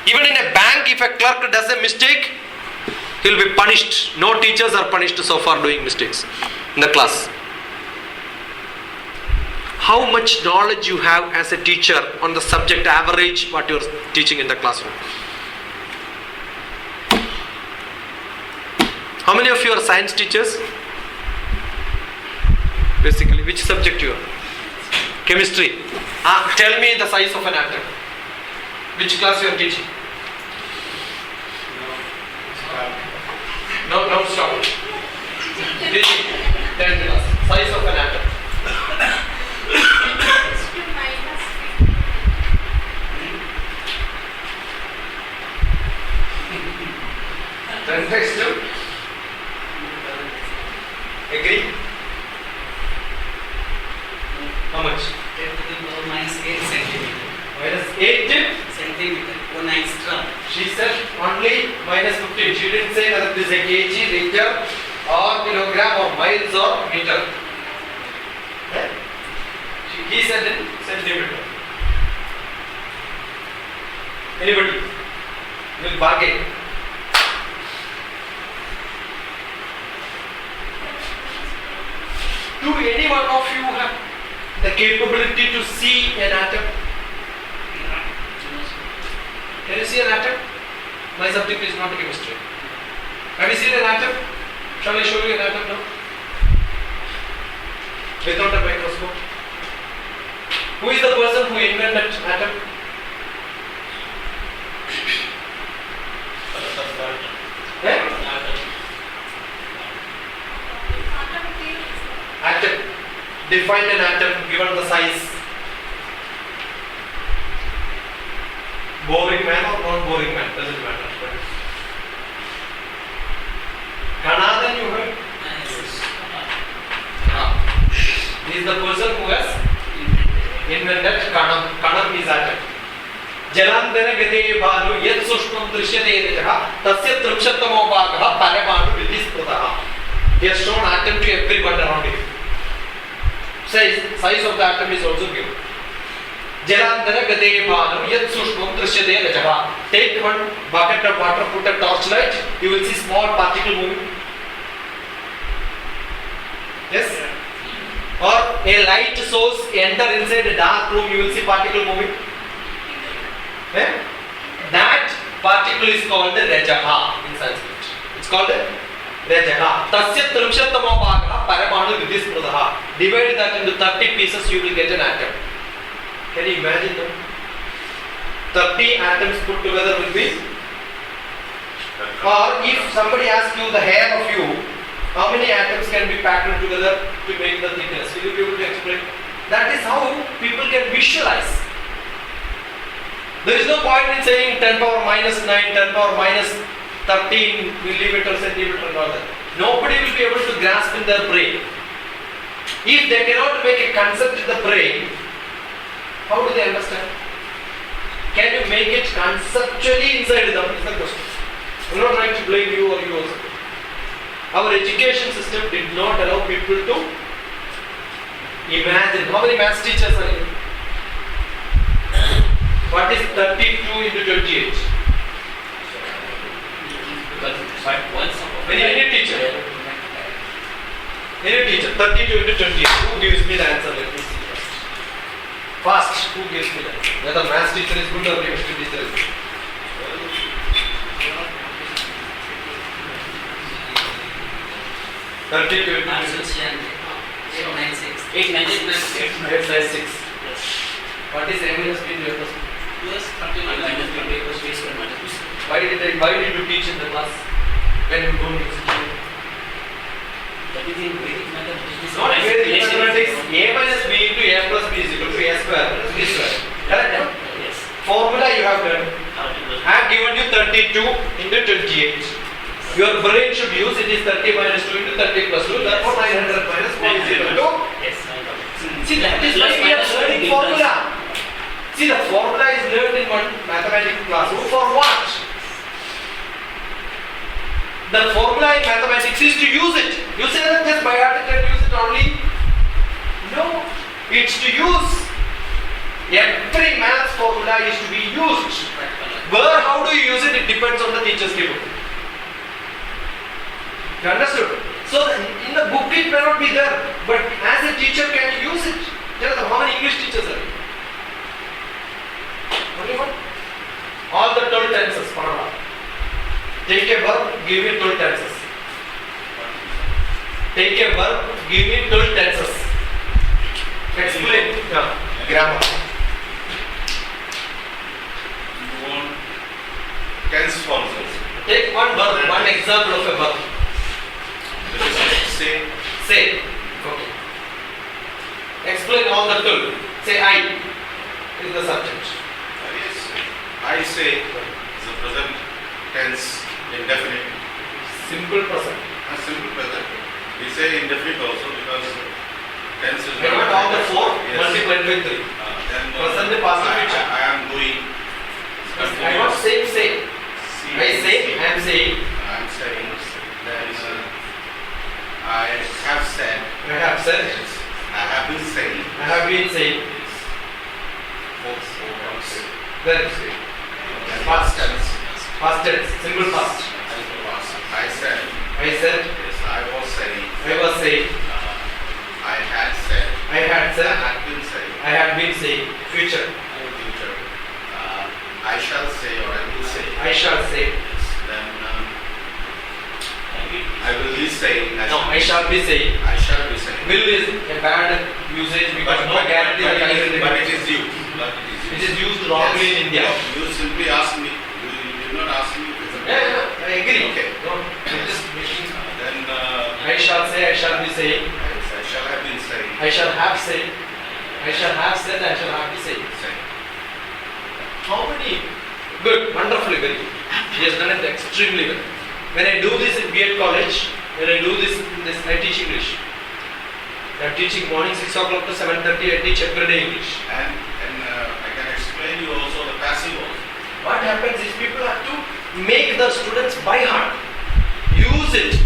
Even in a bank, if a clerk does a mistake, he will be punished. No teachers are punished so far doing mistakes in the class. How much knowledge you have as a teacher on the subject average what you are teaching in the classroom? How many of you are science teachers? Basically, which subject you are? Chemistry. Tell me the size of an atom. Which class you are teaching? No, stop. Teaching 10th class. Size of an atom. 10 raised to. Agree? How much? 10 to the power minus 8 centimeter. Minus 8 Centimeter. One extra. She said only minus 15. She didn't say whether it is a kg, liter, or kilogram, or miles, or meter. Eh? He said in centimeter. Anybody? You will bargain. Do any one of you have the capability to see an atom? Can you see an atom? My subject is not chemistry. Have you seen an atom? Shall I show you an atom now? Without a microscope. Who is the person who invented atom? Eh? Atom. Define an atom given the size. Boring man or non-boring man, doesn't matter. Kanadhan you heard? He is the person who has invented Kanam. Kanam is atom. Jalandhara gade bhanu yad sushmam drishyate rajaha tasya tripshatamo bhagaha paramanu vidhisprataha. He has shown atom to everyone around him. Size of the atom is also given. Jalandhara gade bhanu yad sushmam drishyate rajaha. Take one bucket of water, put a torchlight, you will see small particle moving. Yes? Or a light source enter inside a dark room, you will see particle moving. Eh? That particle is called the Rajaha in Sanskrit. It's called the Rajaha. Tasya trimshatamo bhagaha paramanu vidhisprataha. Divide that into 30 pieces, you will get an atom. Can you imagine them? 30 atoms put together will be. Or if somebody asks you the hair of you, how many atoms can be packed together to make the thickness? Will you be able to explain? That is how people can visualize. There is no point in saying 10 power minus 9, 10 power minus 13 millimeter, centimeter and all that. Nobody will be able to grasp in their brain. If they cannot make a concept in the brain, how do they understand? Can you make it conceptually inside them? Is the question. I'm not trying to blame you or you also. Our education system did not allow people to imagine. How many maths teachers are here? What is 32 into 28? Any teacher? Any teacher? 32 into 28. Who gives me the answer? Let me see first. Fast. Who gives me the answer? Whether maths teacher is good or chemistry teacher is good? 32 into 896. What is M minus P into plus? Plus 31 minus 20 equals V square minus B square. Why did you teach in the class when you don't use it? That is in Vedic mathematics. Not Vedic mathematics. A minus B into A plus B is equal to A square plus B square. Correct? Yes. Formula you have done. I have given you 32 into 28. Your brain should use it is 30 minus 2 into 30 plus 2. Therefore 900 minus 1 is equal to. Yes, I got it. See, that is why we are learning formula. See, the formula is learned in one mathematics classroom for what? The formula in mathematics is to use it. You say that just by heart and use it only? No. It's to use. Every maths formula is to be used. Where, how do you use it? It depends on the teacher's capability. You understood? So in the book it may not be there, but as a teacher can you use it? Tell them how many English teachers are there? Only one? All the 12 tenses. Take a verb, give me 12 tenses. Take a verb, give me 12 tenses. Explain. Grammar. You want tense forms. Take one verb, one example of a verb. Say. Say. Okay. Explain all the 12. Say I is the subject. Yes. I say is the present tense indefinite. Simple present. A simple present. We say indefinite also because tense is I want all the four Yes. multiplied by 3. Then Present, past, future. I am doing. I want same. I say, I am saying. I am saying. Then I have said. I have said. Yes. I have been saying. I have been saying. Then past tense. Past tense. Simple past. I said. I said. Yes, I was saying. I was saying. I had said. I had said. I had been saying. I have been saying. Future. Future. I shall say or I will say. I shall say. Then I will be saying. No, I shall be saying. I shall be saying. Will is a bad usage because no guarantee that I will but remember. it is used. But it is used. It is used wrongly in India. You simply ask me. You did not ask me. Yeah, I agree. Okay. No, I'm just making. Then I shall say, I shall be saying. I shall have been saying. I shall have said. I shall have said, I shall have be saying. How many? Good, wonderfully, very good. He has done it extremely well. When I do this in B.Ed college, when I do this in this, I teach English. I am teaching morning 6 o'clock to 7:30. I teach every day English. And I can explain you also the passive also. What happens is people have to make the students by heart. Use it.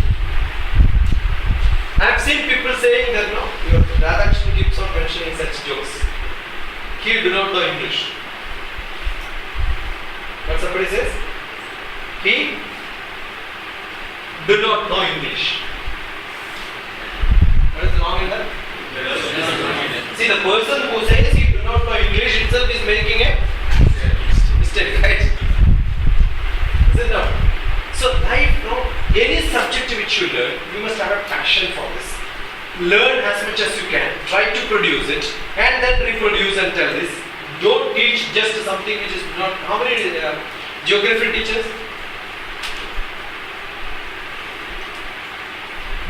I have seen people saying that no, your Radhakrishnan keeps on mentioning such jokes. He do not know English. What somebody says? He do not know English. What is wrong in that? See, the person who says he do not know English itself is making a mistake, right? Is it not? So life, no, any subject which you learn, you must have a passion for this. Learn as much as you can, try to produce it, and then reproduce and tell this. Don't teach just something which is not. How many geography teachers?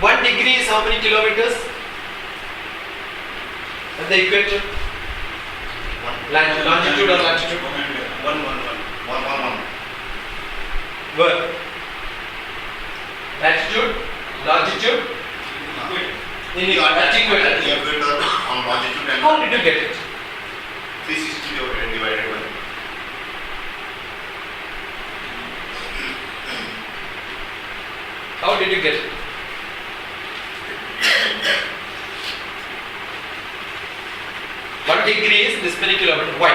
1 degree is how many kilometers? And the equator? Longitude or latitude? 1. Where? Latitude? Longitude? In the equator. On longitude and How did you get it? 360 divided by. How did you get it? One degree is this many kilometers. Why?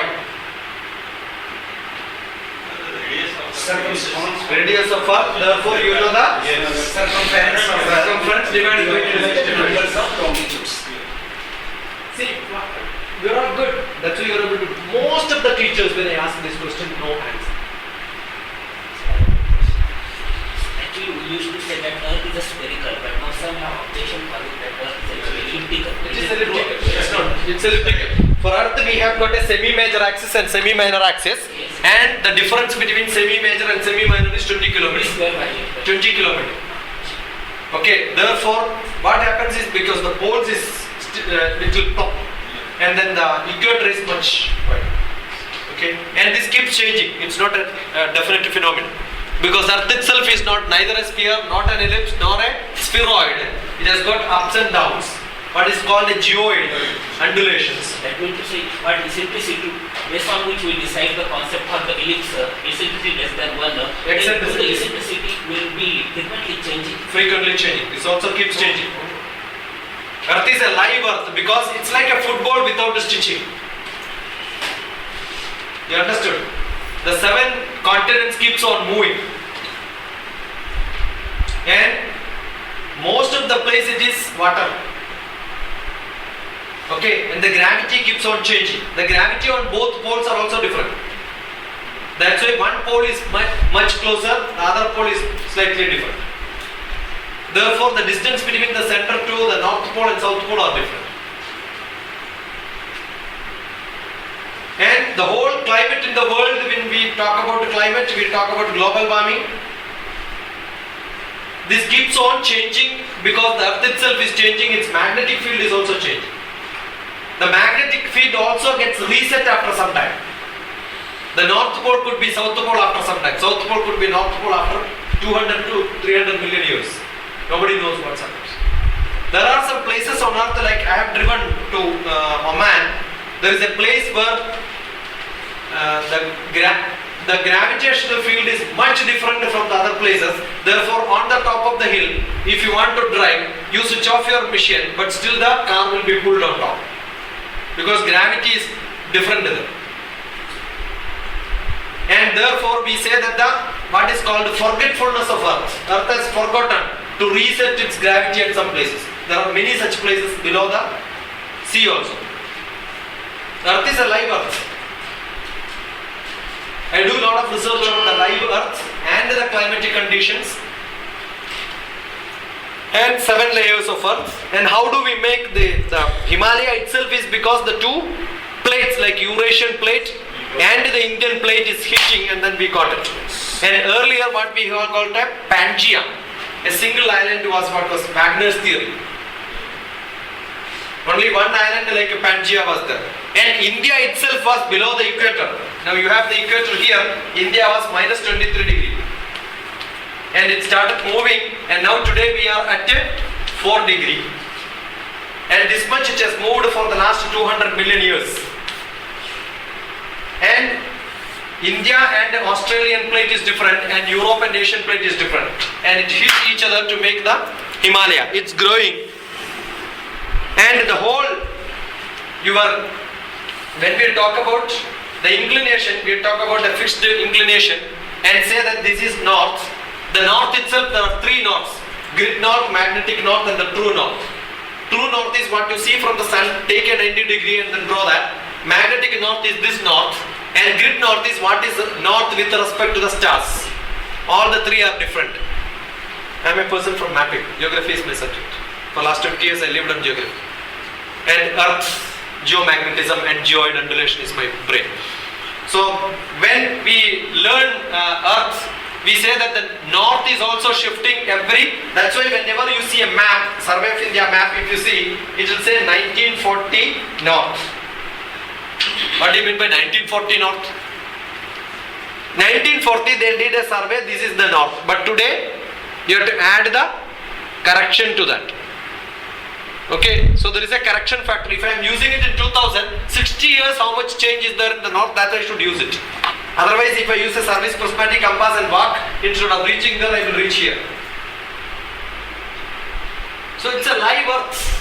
Radius of Earth. Therefore, you know the circumference divided by numbers of longitudes. See, you are all good. That's why you are able to. Most of the teachers, when I ask this question, no answer. Actually, we used to say that Earth is a spherical, but now some have objection for it that Earth is actually elliptical. It is elliptical. It's not. It's elliptical. For Earth, we have got a semi-major axis and semi-minor axis, Yes. and the difference between semi-major and semi-minor is 20 kilometers. Square value. 20 kilometers. Okay. Therefore, what happens is because the poles is little top, and then the equator is much wide. Okay. And this keeps changing. It's not a definite phenomenon. Because Earth itself is not neither a sphere, not an ellipse, nor a spheroid. It has got ups and downs. What is called a geoid, undulations. That means to say what eccentricity based on which we decide the concept for the ellipse, eccentricity less than 1, then Eccentricity. the eccentricity will be frequently changing. Frequently changing. This also keeps changing. Earth is a live Earth because it's like a football without a stitching. You understood? The 7 continents keeps on moving. And most of the place it is water. Okay, and the gravity keeps on changing. The gravity on both poles are also different. That's why one pole is much closer, the other pole is slightly different. Therefore, the distance between the center to the north pole and south pole are different. And the whole climate in the world, when we talk about climate, we talk about global warming. This keeps on changing because the earth itself is changing, its magnetic field is also changing. The magnetic field also gets reset after some time. The north pole could be south pole after some time, south pole could be north pole after 200 to 300 million years. Nobody knows what's happened. There are some places on earth, like I have driven to Oman. There is a place where the gravitational field is much different from the other places. Therefore, on the top of the hill, if you want to drive, you switch off your machine, but still the car will be pulled on top. Because gravity is different there. And therefore, we say that what is called forgetfulness of Earth. Earth has forgotten to reset its gravity at some places. There are many such places below the sea also. Earth is a live Earth. I do a lot of research on the live Earth and the climatic conditions and 7 layers of Earth. And how do we make the Himalaya itself is because the two plates, like Eurasian plate and the Indian plate, is hitting, and then we got it. And earlier what we have called a Pangea, a single island, was what was Wagner's theory. Only one island like a Pangea was there. And India itself was below the equator. Now you have the equator here, India was minus 23 degrees. And it started moving, and now today we are at 4 degrees. And this much it has moved for the last 200 million years. And India and the Australian plate is different, and Europe and Asian plate is different. And it hits each other to make the Himalaya. It's growing. And the whole, when we talk about the inclination, we talk about a fixed inclination and say that this is north. The north itself, there are 3 norths: grid north, magnetic north, and the true north. True north is what you see from the sun, take a 90 degree and then draw that. Magnetic north is this north, and grid north is what is north with respect to the stars. All the 3 are different. I am a person from mapping. Geography is my subject. For last 20 years I lived on geography. And earth, geomagnetism and geoid undulation is my brain. So when we learn earth, we say that the north is also shifting that's why whenever you see a map, Survey of India map, if you see, it will say 1940 north. What do you mean by 1940 north? 1940 they did a survey, this is the north. But today, you have to add the correction to that. Okay, so there is a correction factor. If I am using it in 2000, 60 years, how much change is there in the north, that I should use it. Otherwise, if I use a service prosperity compass and walk, instead of reaching there, I will reach here. So it's a live earth.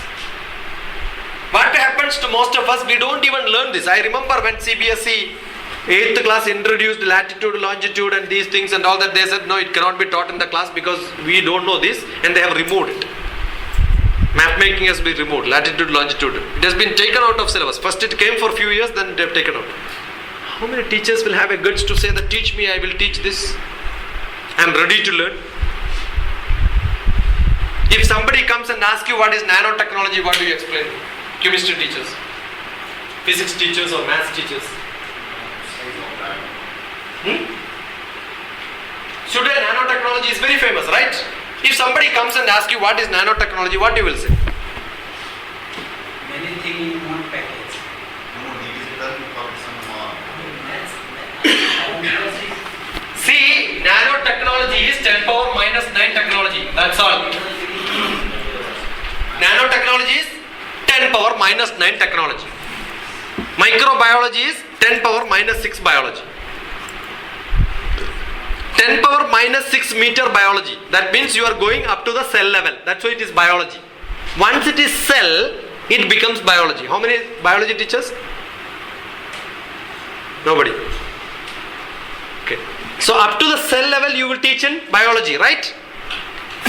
What happens to most of us, we don't even learn this. I remember when CBSE 8th class introduced latitude, longitude and these things and all that, they said no, it cannot be taught in the class because we don't know this, and they have removed it. Map making has been removed, latitude, longitude. It has been taken out of syllabus. First it came for a few years, then they have taken out. How many teachers will have a guts to say that teach me, I will teach this. I am ready to learn. If somebody comes and asks you what is nanotechnology, what do you explain? Chemistry teachers, physics teachers or maths teachers. Today nanotechnology is very famous, right? If somebody comes and asks you what is nanotechnology, what you will say? Many things in one package. See, nanotechnology is 10 power minus 9 technology. That's all. Nanotechnology is 10 power minus 9 technology. Microbiology is 10 power minus 6 biology. 10 power minus 6 meter biology. That means you are going up to the cell level. That's why it is biology. Once it is cell, it becomes biology. How many biology teachers? Nobody. Okay. So up to the cell level you will teach in biology, right?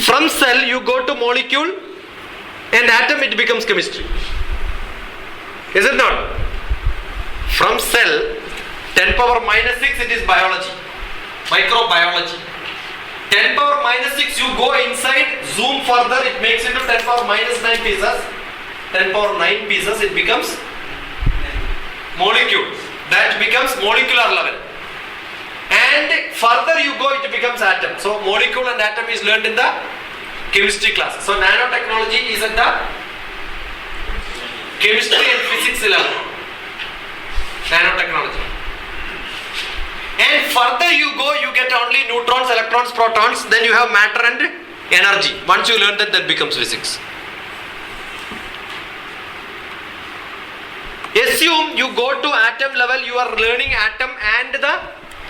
From cell you go to molecule and atom, it becomes chemistry. Is it not? From cell, 10 power minus 6, it is biology. Microbiology. 10 power minus 6, you go inside, zoom further, it makes into 10 power minus 9 pieces. 10 power 9 pieces, it becomes molecule. That becomes molecular level. And further you go, it becomes atom. So molecule and atom is learned in the chemistry class. So nanotechnology is at the chemistry and physics level. Nanotechnology. And further you go, you get only neutrons, electrons, protons, then you have matter and energy. Once you learn that, that becomes physics. Assume you go to atom level, you are learning atom and the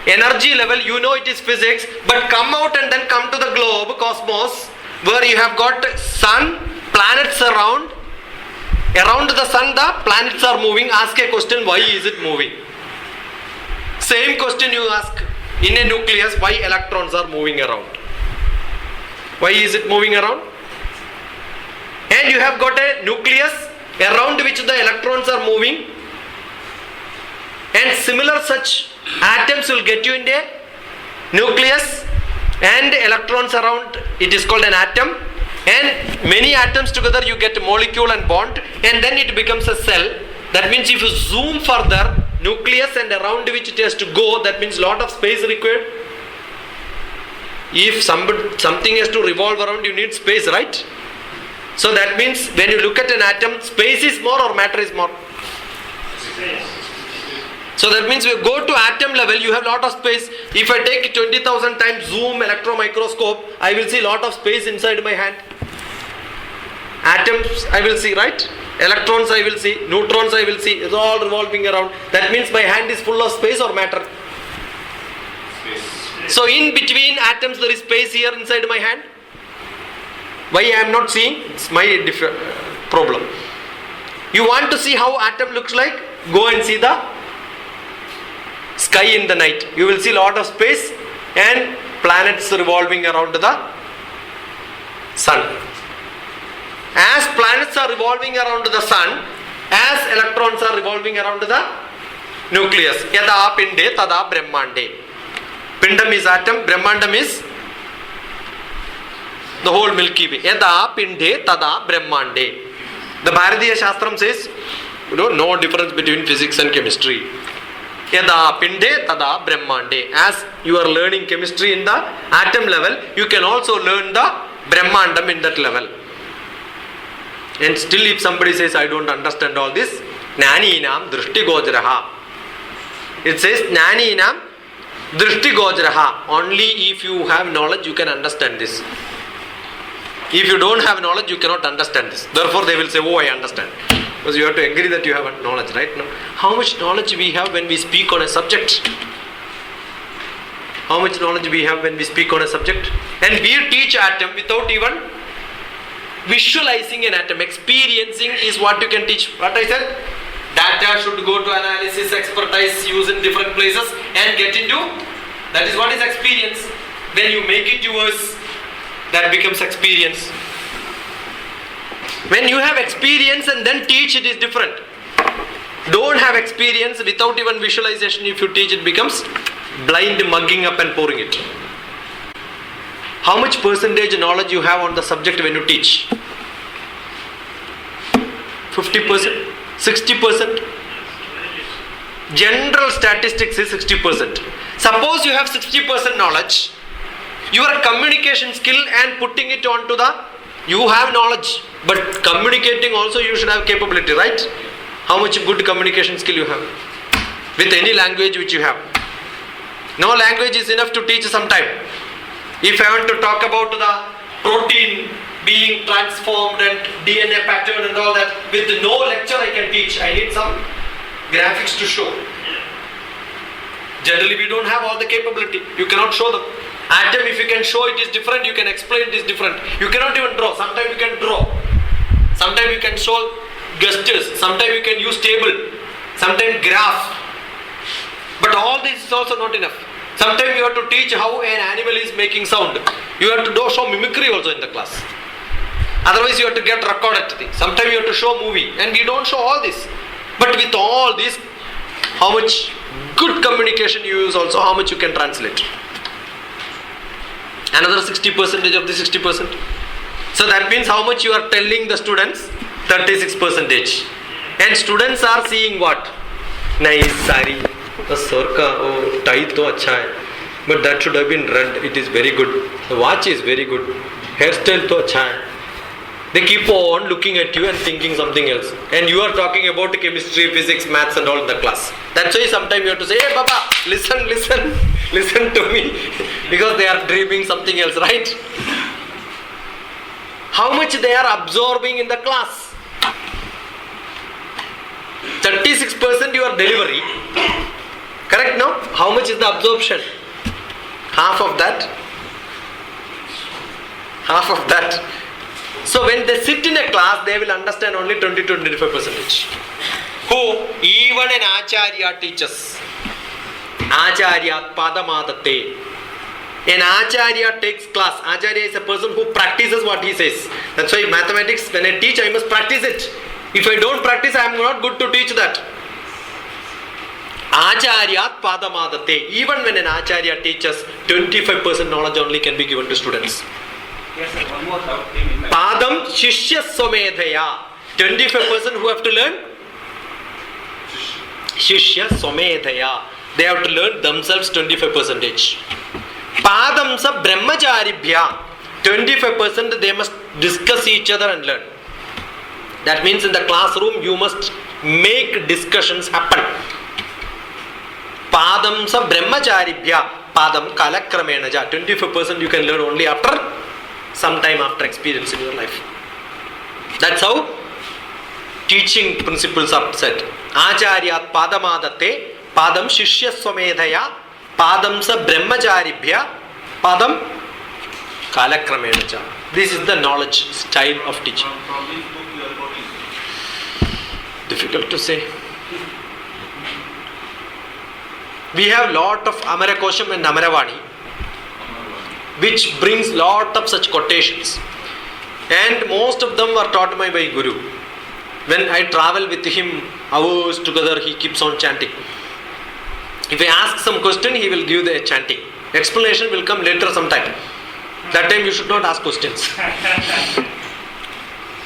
energy level, you know it is physics, but come out and then come to the globe, cosmos, where you have got sun, planets around the sun the planets are moving. Ask a question, why is it moving? Same question you ask in a nucleus, why electrons are moving around? Why is it moving around? And you have got a nucleus around which the electrons are moving, and similar such atoms will get you in a nucleus and electrons around, it is called an atom, and many atoms together you get a molecule and bond, and then it becomes a cell. That means if you zoom further, nucleus and around which it has to go, that means lot of space required. If something has to revolve around, you need space, right? So that means when you look at an atom, space is more or matter is more? So that means we go to atom level, you have lot of space. If I take 20,000 times zoom electron microscope, I will see lot of space inside my hand. Atoms I will see, right? Electrons I will see, neutrons I will see, it's all revolving around. That means my hand is full of space or matter? Space. So in between atoms there is space here inside my hand. Why I am not seeing? It's my problem. You want to see how atom looks like? Go and see the sky in the night. You will see lot of space and planets revolving around the sun. As planets are revolving around the sun, as electrons are revolving around the nucleus. Yada pinde tada brahmande. Pindam is atom, brahmandam is the whole Milky Way. Yada pinde tada brahmande. The Bharatiya Shastram says, no difference between physics and chemistry. Yada pinde tada brahmande. As you are learning chemistry in the atom level, you can also learn the brahmandam in that level. And still if somebody says, I don't understand all this, Jnaninam drishti gojraha. It says, Jnaninam drishti gojraha. Only if you have knowledge, you can understand this. If you don't have knowledge, you cannot understand this. Therefore they will say, oh, I understand. Because you have to agree that you have knowledge, right? No? How much knowledge we have when we speak on a subject? How much knowledge we have when we speak on a subject? And we teach atom without even visualizing an atom. Experiencing is what you can teach. What I said? Data should go to analysis, expertise, use in different places and get into. That is what is experience. When you make it yours, that becomes experience. When you have experience and then teach, it is different. Don't have experience without even visualization. If you teach, it becomes blind mugging up and pouring it. How much percentage knowledge you have on the subject when you teach? 50%? 60%? General statistics is 60%. Suppose you have 60% knowledge, your communication skill and putting it onto you have knowledge, but communicating also you should have capability, right? How much good communication skill you have? With any language which you have. No language is enough to teach sometime. If I want to talk about the protein being transformed and DNA pattern and all that, with no lecture I can teach. I need some graphics to show. Generally we don't have all the capability. You cannot show them. Atom, if you can show it is different, you can explain it is different. You cannot even draw. Sometimes you can draw. Sometimes you can show gestures. Sometimes you can use table. Sometimes graph. But all this is also not enough. Sometimes you have to teach how an animal is making sound. You have to show mimicry also in the class. Otherwise you have to get recorded things. Sometimes you have to show movie. And we don't show all this. But with all this, how much good communication you use also, how much you can translate. Another 60% of the 60%. So that means how much you are telling the students? 36%. And students are seeing what? Nice sari. The sir ka tie to acha hai. But that should have been red. It is very good. The watch is very good. Hairstyle to acha hai. They keep on looking at you and thinking something else. And you are talking about chemistry, physics, maths and all in the class. That's why sometimes you have to say, hey Baba, listen to me. Because they are dreaming something else, right? How much they are absorbing in the class? 36% your delivery. Correct, no? How much is the absorption? Half of that. Half of that. So when they sit in a class, they will understand only 20-25%. Who? Even an Acharya teaches. Acharya Padamadate. An Acharya takes class. Acharya is a person who practices what he says. That's why mathematics, when I teach, I must practice it. If I don't practice, I am not good to teach that. Acharyat Padamadate. Even when an Acharya teaches, 25% knowledge only can be given to students. Yes, sir. One more doubt came in my Padam Shishya Somedhaya. 25% who have to learn? Shishya Somedhaya. They have to learn themselves 25%. Padam Sa Brahmacharibhya. 25% they must discuss each other and learn. That means in the classroom you must make discussions happen. Padam Sa Brahmacharibhya. Padam Kalakramenaja. 25% you can learn only after some time, after experience in your life. That's how teaching principles are set. Acharyat Padamadate, Padam Shishya Swamedhaya, Padam Sa Brahmacharibhya, Padam Kalakramenacha. This is the knowledge style of teaching. From this book you are quoting. Difficult to say. We have lot of Amarakosham and Amaravani, which brings lot of such quotations, and most of them were taught by my Guru. When I travel with him hours together, he keeps on chanting. If I ask some question, he will give the chanting. Explanation will come later sometime. That time you should not ask questions.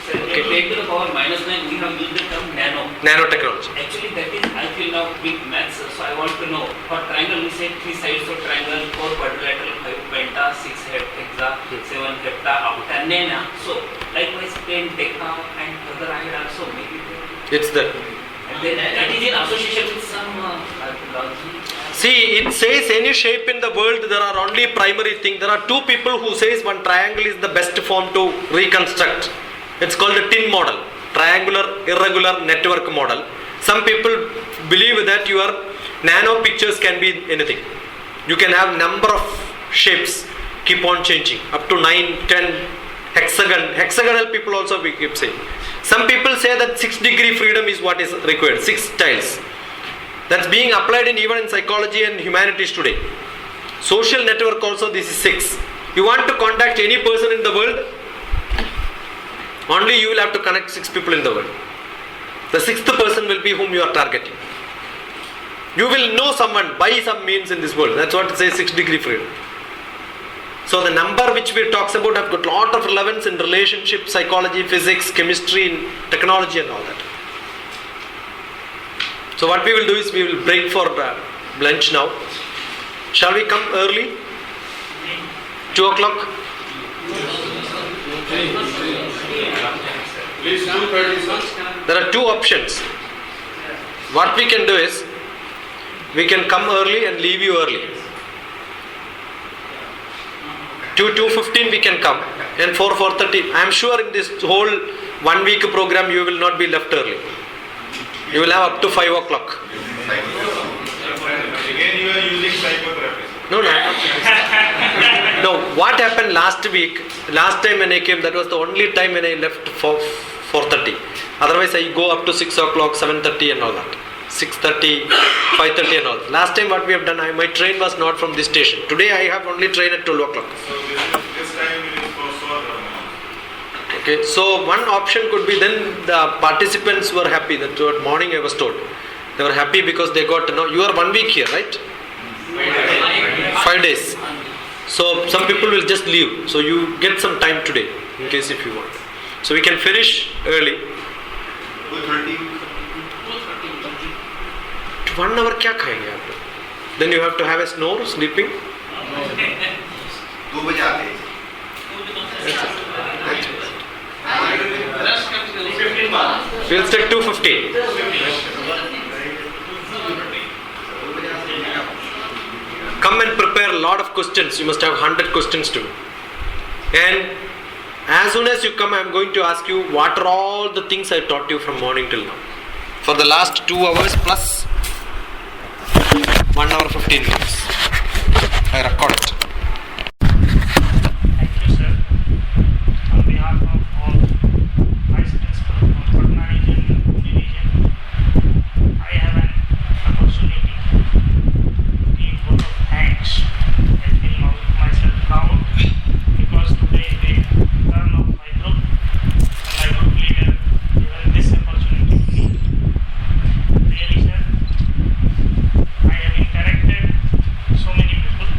Sir, Okay. 10 to the power minus 9, we have used the term nano. Nanotechnology. Actually, that is, I feel now big maths, so I want to know. For triangle, we say 3 sides of triangle, 4 quadrilateral, 5 penta, 6 hexa, 7 hepta, octa, nena. So, likewise, 10 deca, and further I had also maybe. It's there. And then that is in association with some archaeology. See, it says any shape in the world, there are only primary thing. There are two people who says one triangle is the best form to reconstruct. It's called a tin model, triangular irregular network model. Some people believe that your nano pictures can be anything. You can have number of shapes, keep on changing, up to 9, 10, hexagonal people also we keep saying. Some people say that 6-degree freedom is what is required, 6 styles. That's being applied even in psychology and humanities today. Social network also, this is 6. You want to contact any person in the world, only you will have to connect 6 people in the world. The 6th person will be whom you are targeting. You will know someone by some means in this world. That's what it says, 6-degree freedom. So the number which we talks about have got lot of relevance in relationship, psychology, physics, chemistry, technology and all that. So what we will do is we will break for lunch now. Shall we come early? 2 o'clock? Please come 30 sir. There are 2 options. What we can do is, we can come early and leave you early. 2:15 we can come, and 4:30. I am sure in this whole 1 week program you will not be left early. You will have up to 5 o'clock. Again you are using psychotherapy. No. No, what happened last week, last time when I came, that was the only time when I left for 4:30. Otherwise I go up to 6 o'clock, 7:30 and all that. 6:30, 5:30 and all. Last time what we have done, my train was not from this station. Today I have only train at 12 o'clock. So this time it is for Okay, so one option could be, then the participants were happy. That morning I was told. They were happy because they got to know. You are 1 week here, right? 5 days. So some people will just leave. So you get some time today, in case if you want. So we can finish early. 2:30. 1 hour क्या खाएंगे आप? Then you have to have a snore, sleeping. 2 बजे आते हैं. That's it. We'll take 250. Come and prepare a lot of questions. You must have 100 questions too. And as soon as you come, I am going to ask you what are all the things I taught you from morning till now. For the last 2 hours plus 1 hour 15 minutes. I record it. Thank you, sir. On behalf of all Vice Principal of Patna Region Division, I have an opportunity to give vote of thanks. I feel myself proud because today they turn off my group and my group leader given this opportunity to me. Really, sir, I have interacted so many people.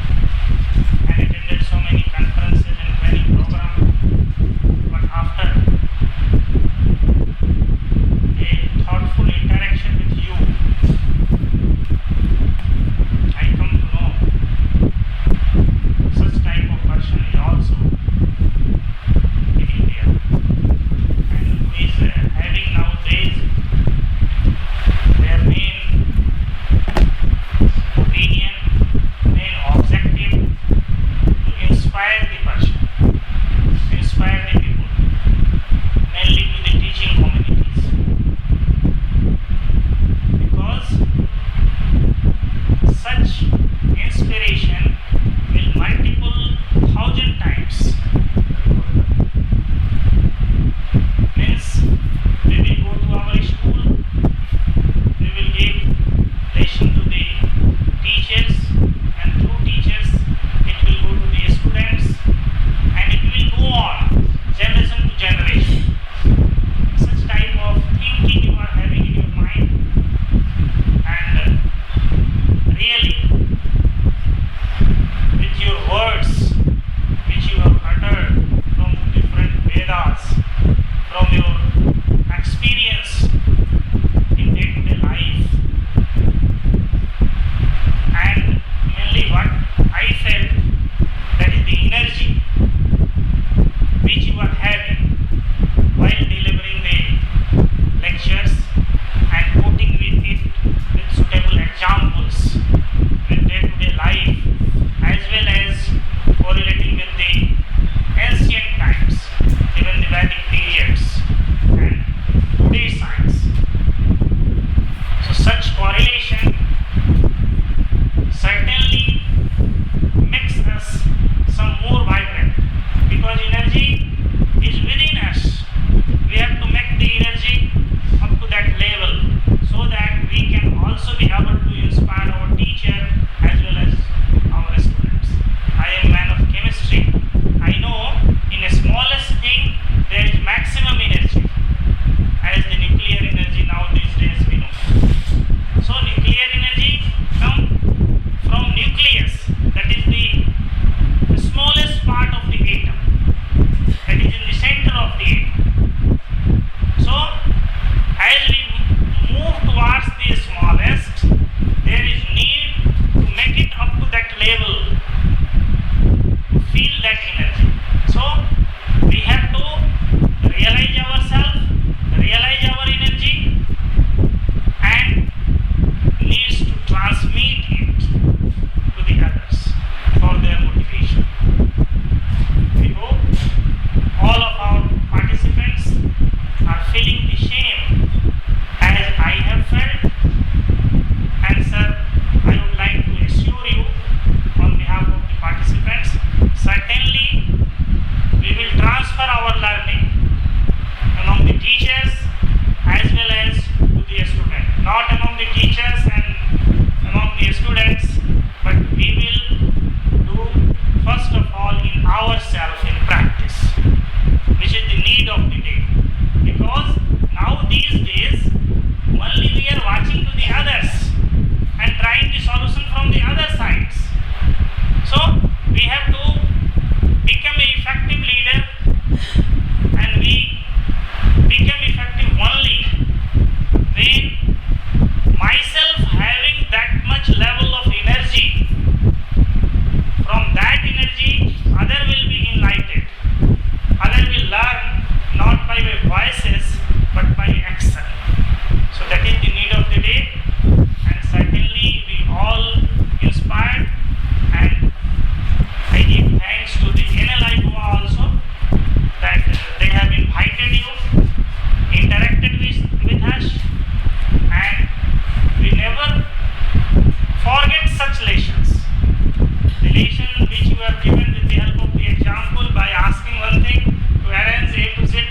you have given with the help of the example by asking one thing to arrange A to Z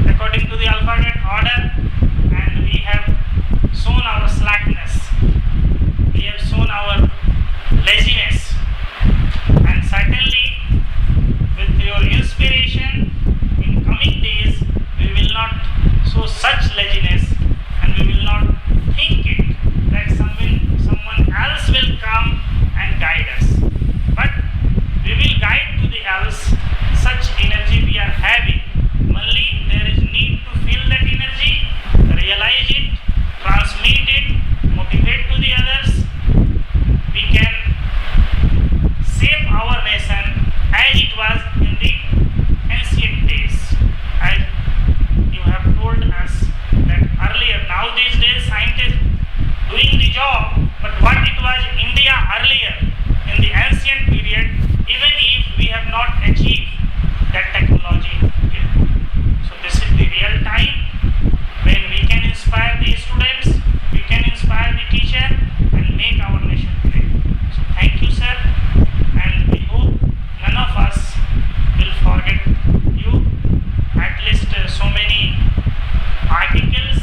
according to the alphabet order, and we have shown our slackness, we have shown our laziness, and certainly with your inspiration in coming days we will not show such laziness, and we will not think it that someone else will come and guide us, but we will guide to the else such energy we are having. Only there is need to feel that energy, realize it, transmit it, motivate to the others. We can save our nation as it was in the ancient days. As you have told us that earlier, now these days scientists doing the job, but what it was India earlier in the ancient period, even if we have not achieved that technology yet. So this is the real time when we can inspire the students, we can inspire the teacher and make our nation great. So thank you, sir, and we hope none of us will forget you. At least so many articles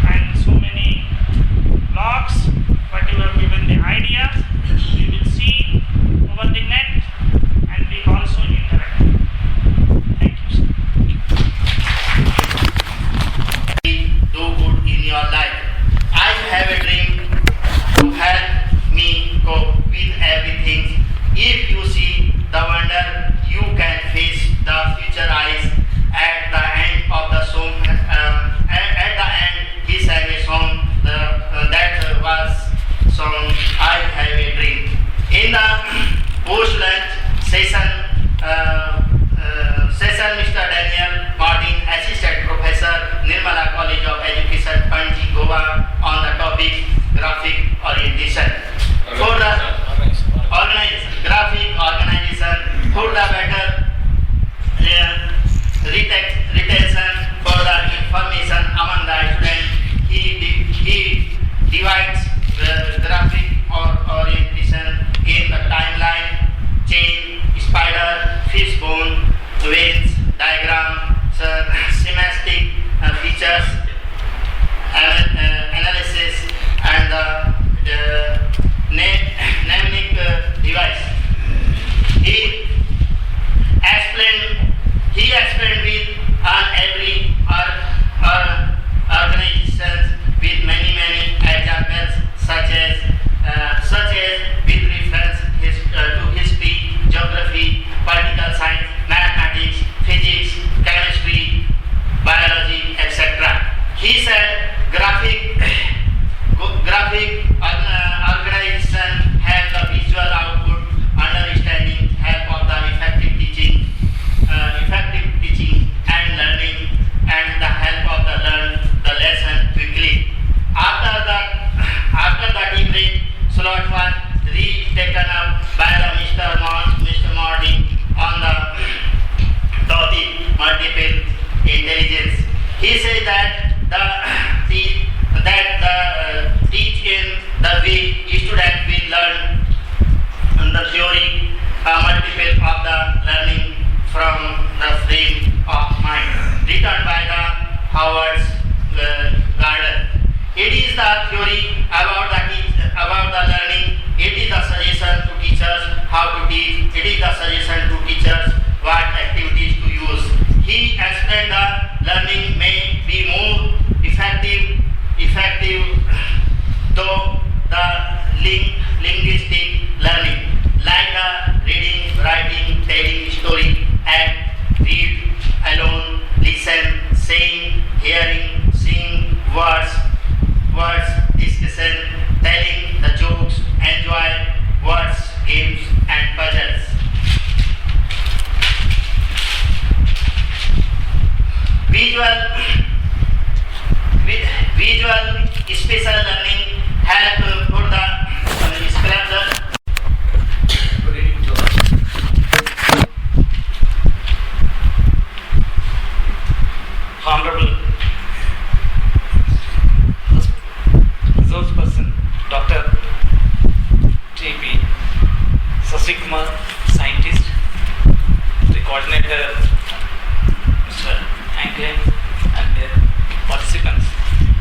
and so many blogs, but you have given the ideas. We will see over the net and we also interact. Thank you, sir. Do good in your life. I have a dream to help me cope with everything. If you see the wonder, you can face the future eyes. At the end of the song, at the end, he sang a song that was song I Have a Dream. In the post-lunch session, Mr. Daniel Martin, Assistant Professor, Nirmala College of Education, Panji, Goa, on the topic graphic orientation. For the graphic organization, for the better retention for the information among the students, he divides the graphic orientation in the timeline, chain, spider, fishbone, veins, diagram, schematic features, analysis, and the mnemonic device. He explained with every organization with many examples, such as with reference to history, geography, political science, mathematics, physics, chemistry, biology, etc. He said graphic organization has the visual output, understanding, help of the effective teaching and learning, and the help of the lesson quickly. After the debrief slot was taken up by the Mr. Martin on the topic multiple intelligence. He said that teach in the way student will learn the theory multiple of the learning from the frame of mind, written by the Howard's Gardner. It is the theory about the learning. It is the suggestion to teachers how to teach. It is the suggestion to teachers what activities to use. He explained the learning may be more effective though the linguistic learning, like the reading, writing, telling story, act, read alone, listen, saying, hearing, seeing, words, discussion, telling the jokes, enjoy words, games, and puzzles. Visual spatial learning help for the scratcher. Honorable resource person, Dr. T.P. Sasikumar, coordinator, Mr. Angle, and the participants.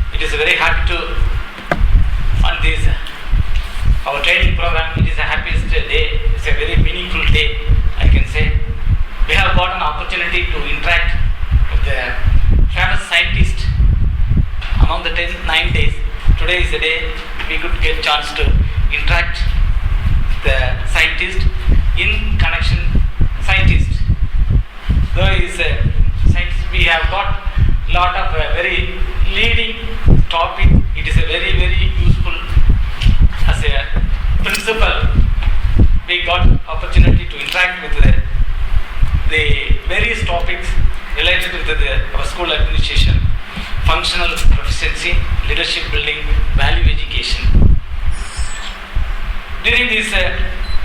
It is very happy to, on this, our training program, it is the happiest day, it's a very meaningful day, I can say. We have got an opportunity to interact with the famous scientist among the 9 days. Today is the day we could get chance to interact the scientist in connection scientist. Though he is a scientist, we have got lot of very leading topic. It is a very, very useful as a principle. We got opportunity to interact with the various topics related with our school administration, functional proficiency, leadership building, value education. During this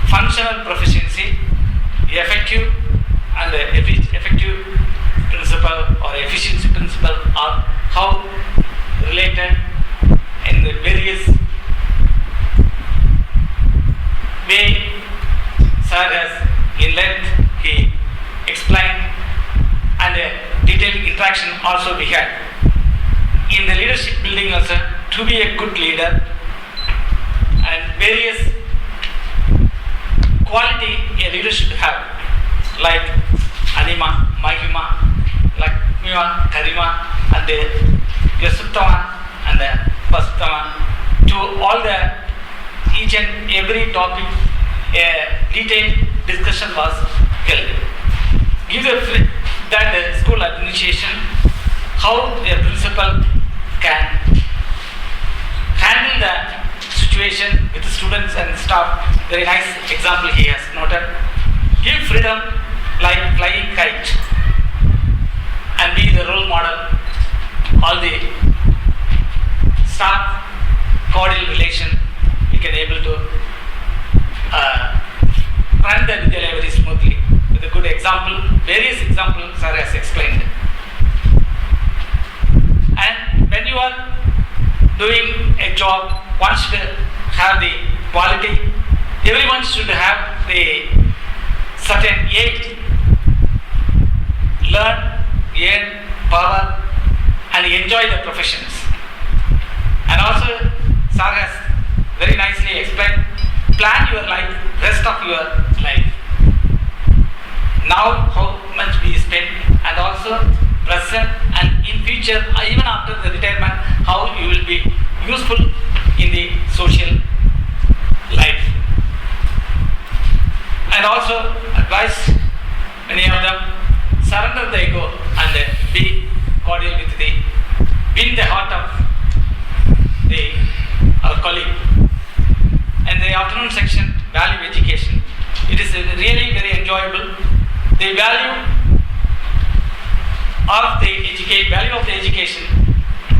functional proficiency, effective and effective principle or efficiency principle are how related in the various way. Sir has in length he explained, and a detailed interaction also we had. In the leadership building also, to be a good leader and various quality a leader should have, like Anima, Mahima, like Miwa, Karima, and the Yasuttama and the Pastama. To all the each and every topic, a detailed discussion was held. Give the school administration how a principal can handle the situation with the students and staff. Very nice example he has noted. Give freedom like flying kite and be the role model. All the staff cordial relation, we can able to run the Vidyalaya very smoothly with a good example. Various examples sir has explained. And when you are doing a job, one should have the quality. Everyone should have the certain age, learn, earn, power, and enjoy the professions. And also, sir has very nicely explained, plan your life, rest of your life. Now, how much we spend, and also present and in future, even after the retirement, how you will be useful in the social life. And also advise many of them, surrender the ego and be cordial with win the heart of our colleague. And the afternoon section, value education, it is really very enjoyable. The value of the education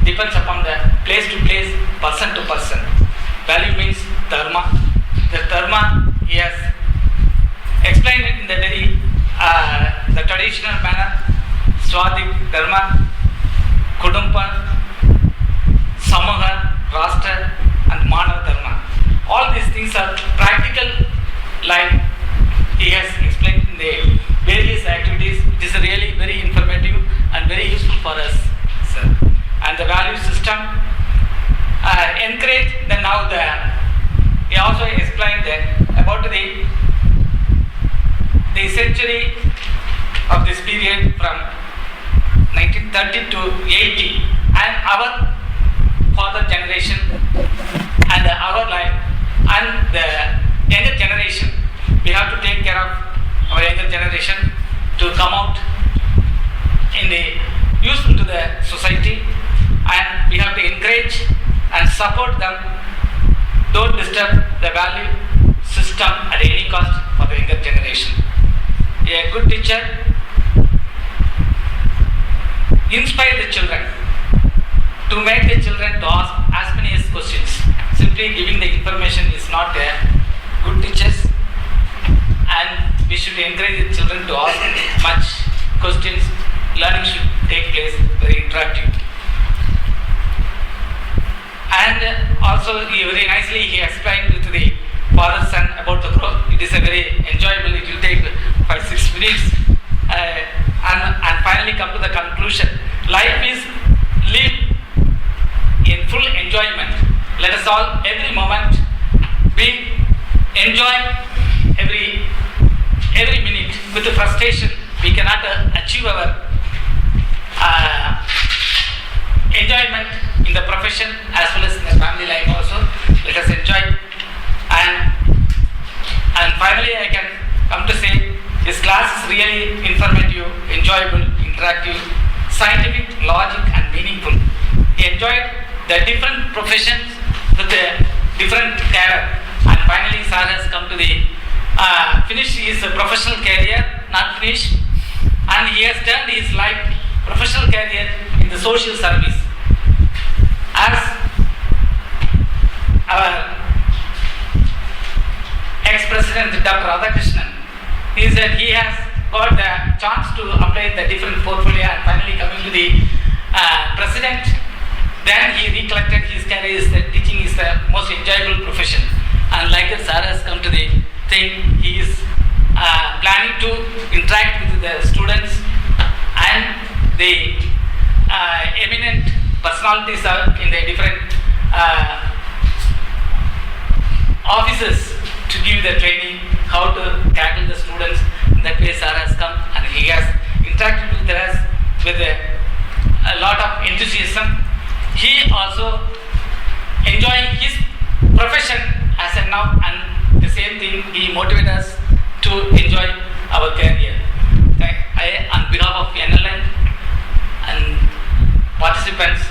depends upon the place to place, person to person. Value means dharma. The dharma he has explained it in the very the traditional manner. Swadik dharma, Kudumpa, Samaha, Rashtra, and Manav dharma. All these things are practical life. He has explained in the various activities. It is really very informative and very useful for us, sir. And the value system encourage. Then now he also explained that about the century of this period from 1930 to 80, and our father generation and our life and the younger generation. We have to take care of our younger generation to come out in the useful to the society, and we have to encourage and support them. Don't disturb the value system at any cost for the younger generation. A good teacher inspire the children to make the children to ask as many as questions. Simply giving the information is not a good teachers, and we should encourage the children to ask much questions. Learning should take place very interactive. And also very nicely he explained to the father son about the growth. It is a very enjoyable. It will take 5-6 minutes enjoy every minute. With the frustration, we cannot achieve our enjoyment in the profession as well as in the family life also. Let us enjoy. And finally, I can come to say his class is really informative, enjoyable, interactive, scientific, logic, and meaningful. He enjoyed the different professions with a different career. And finally, sir has come to the finish his professional career, not finished, and he has done his life professional career in the social service. As our ex-president Dr. Radhakrishnan, he said he has got the chance to apply the different portfolio, and finally coming to the president, then he recollected his career is that teaching is the most enjoyable profession. And like that, sir has come to the thing, he is planning to interact with the students and the eminent personalities are in the different offices to give the training how to tackle the students. In that way, sir has come and he has interacted with us with a lot of enthusiasm. He also enjoying his profession as of now, and the same thing, he motivated us to enjoy our career. I, on behalf of NLI and participants,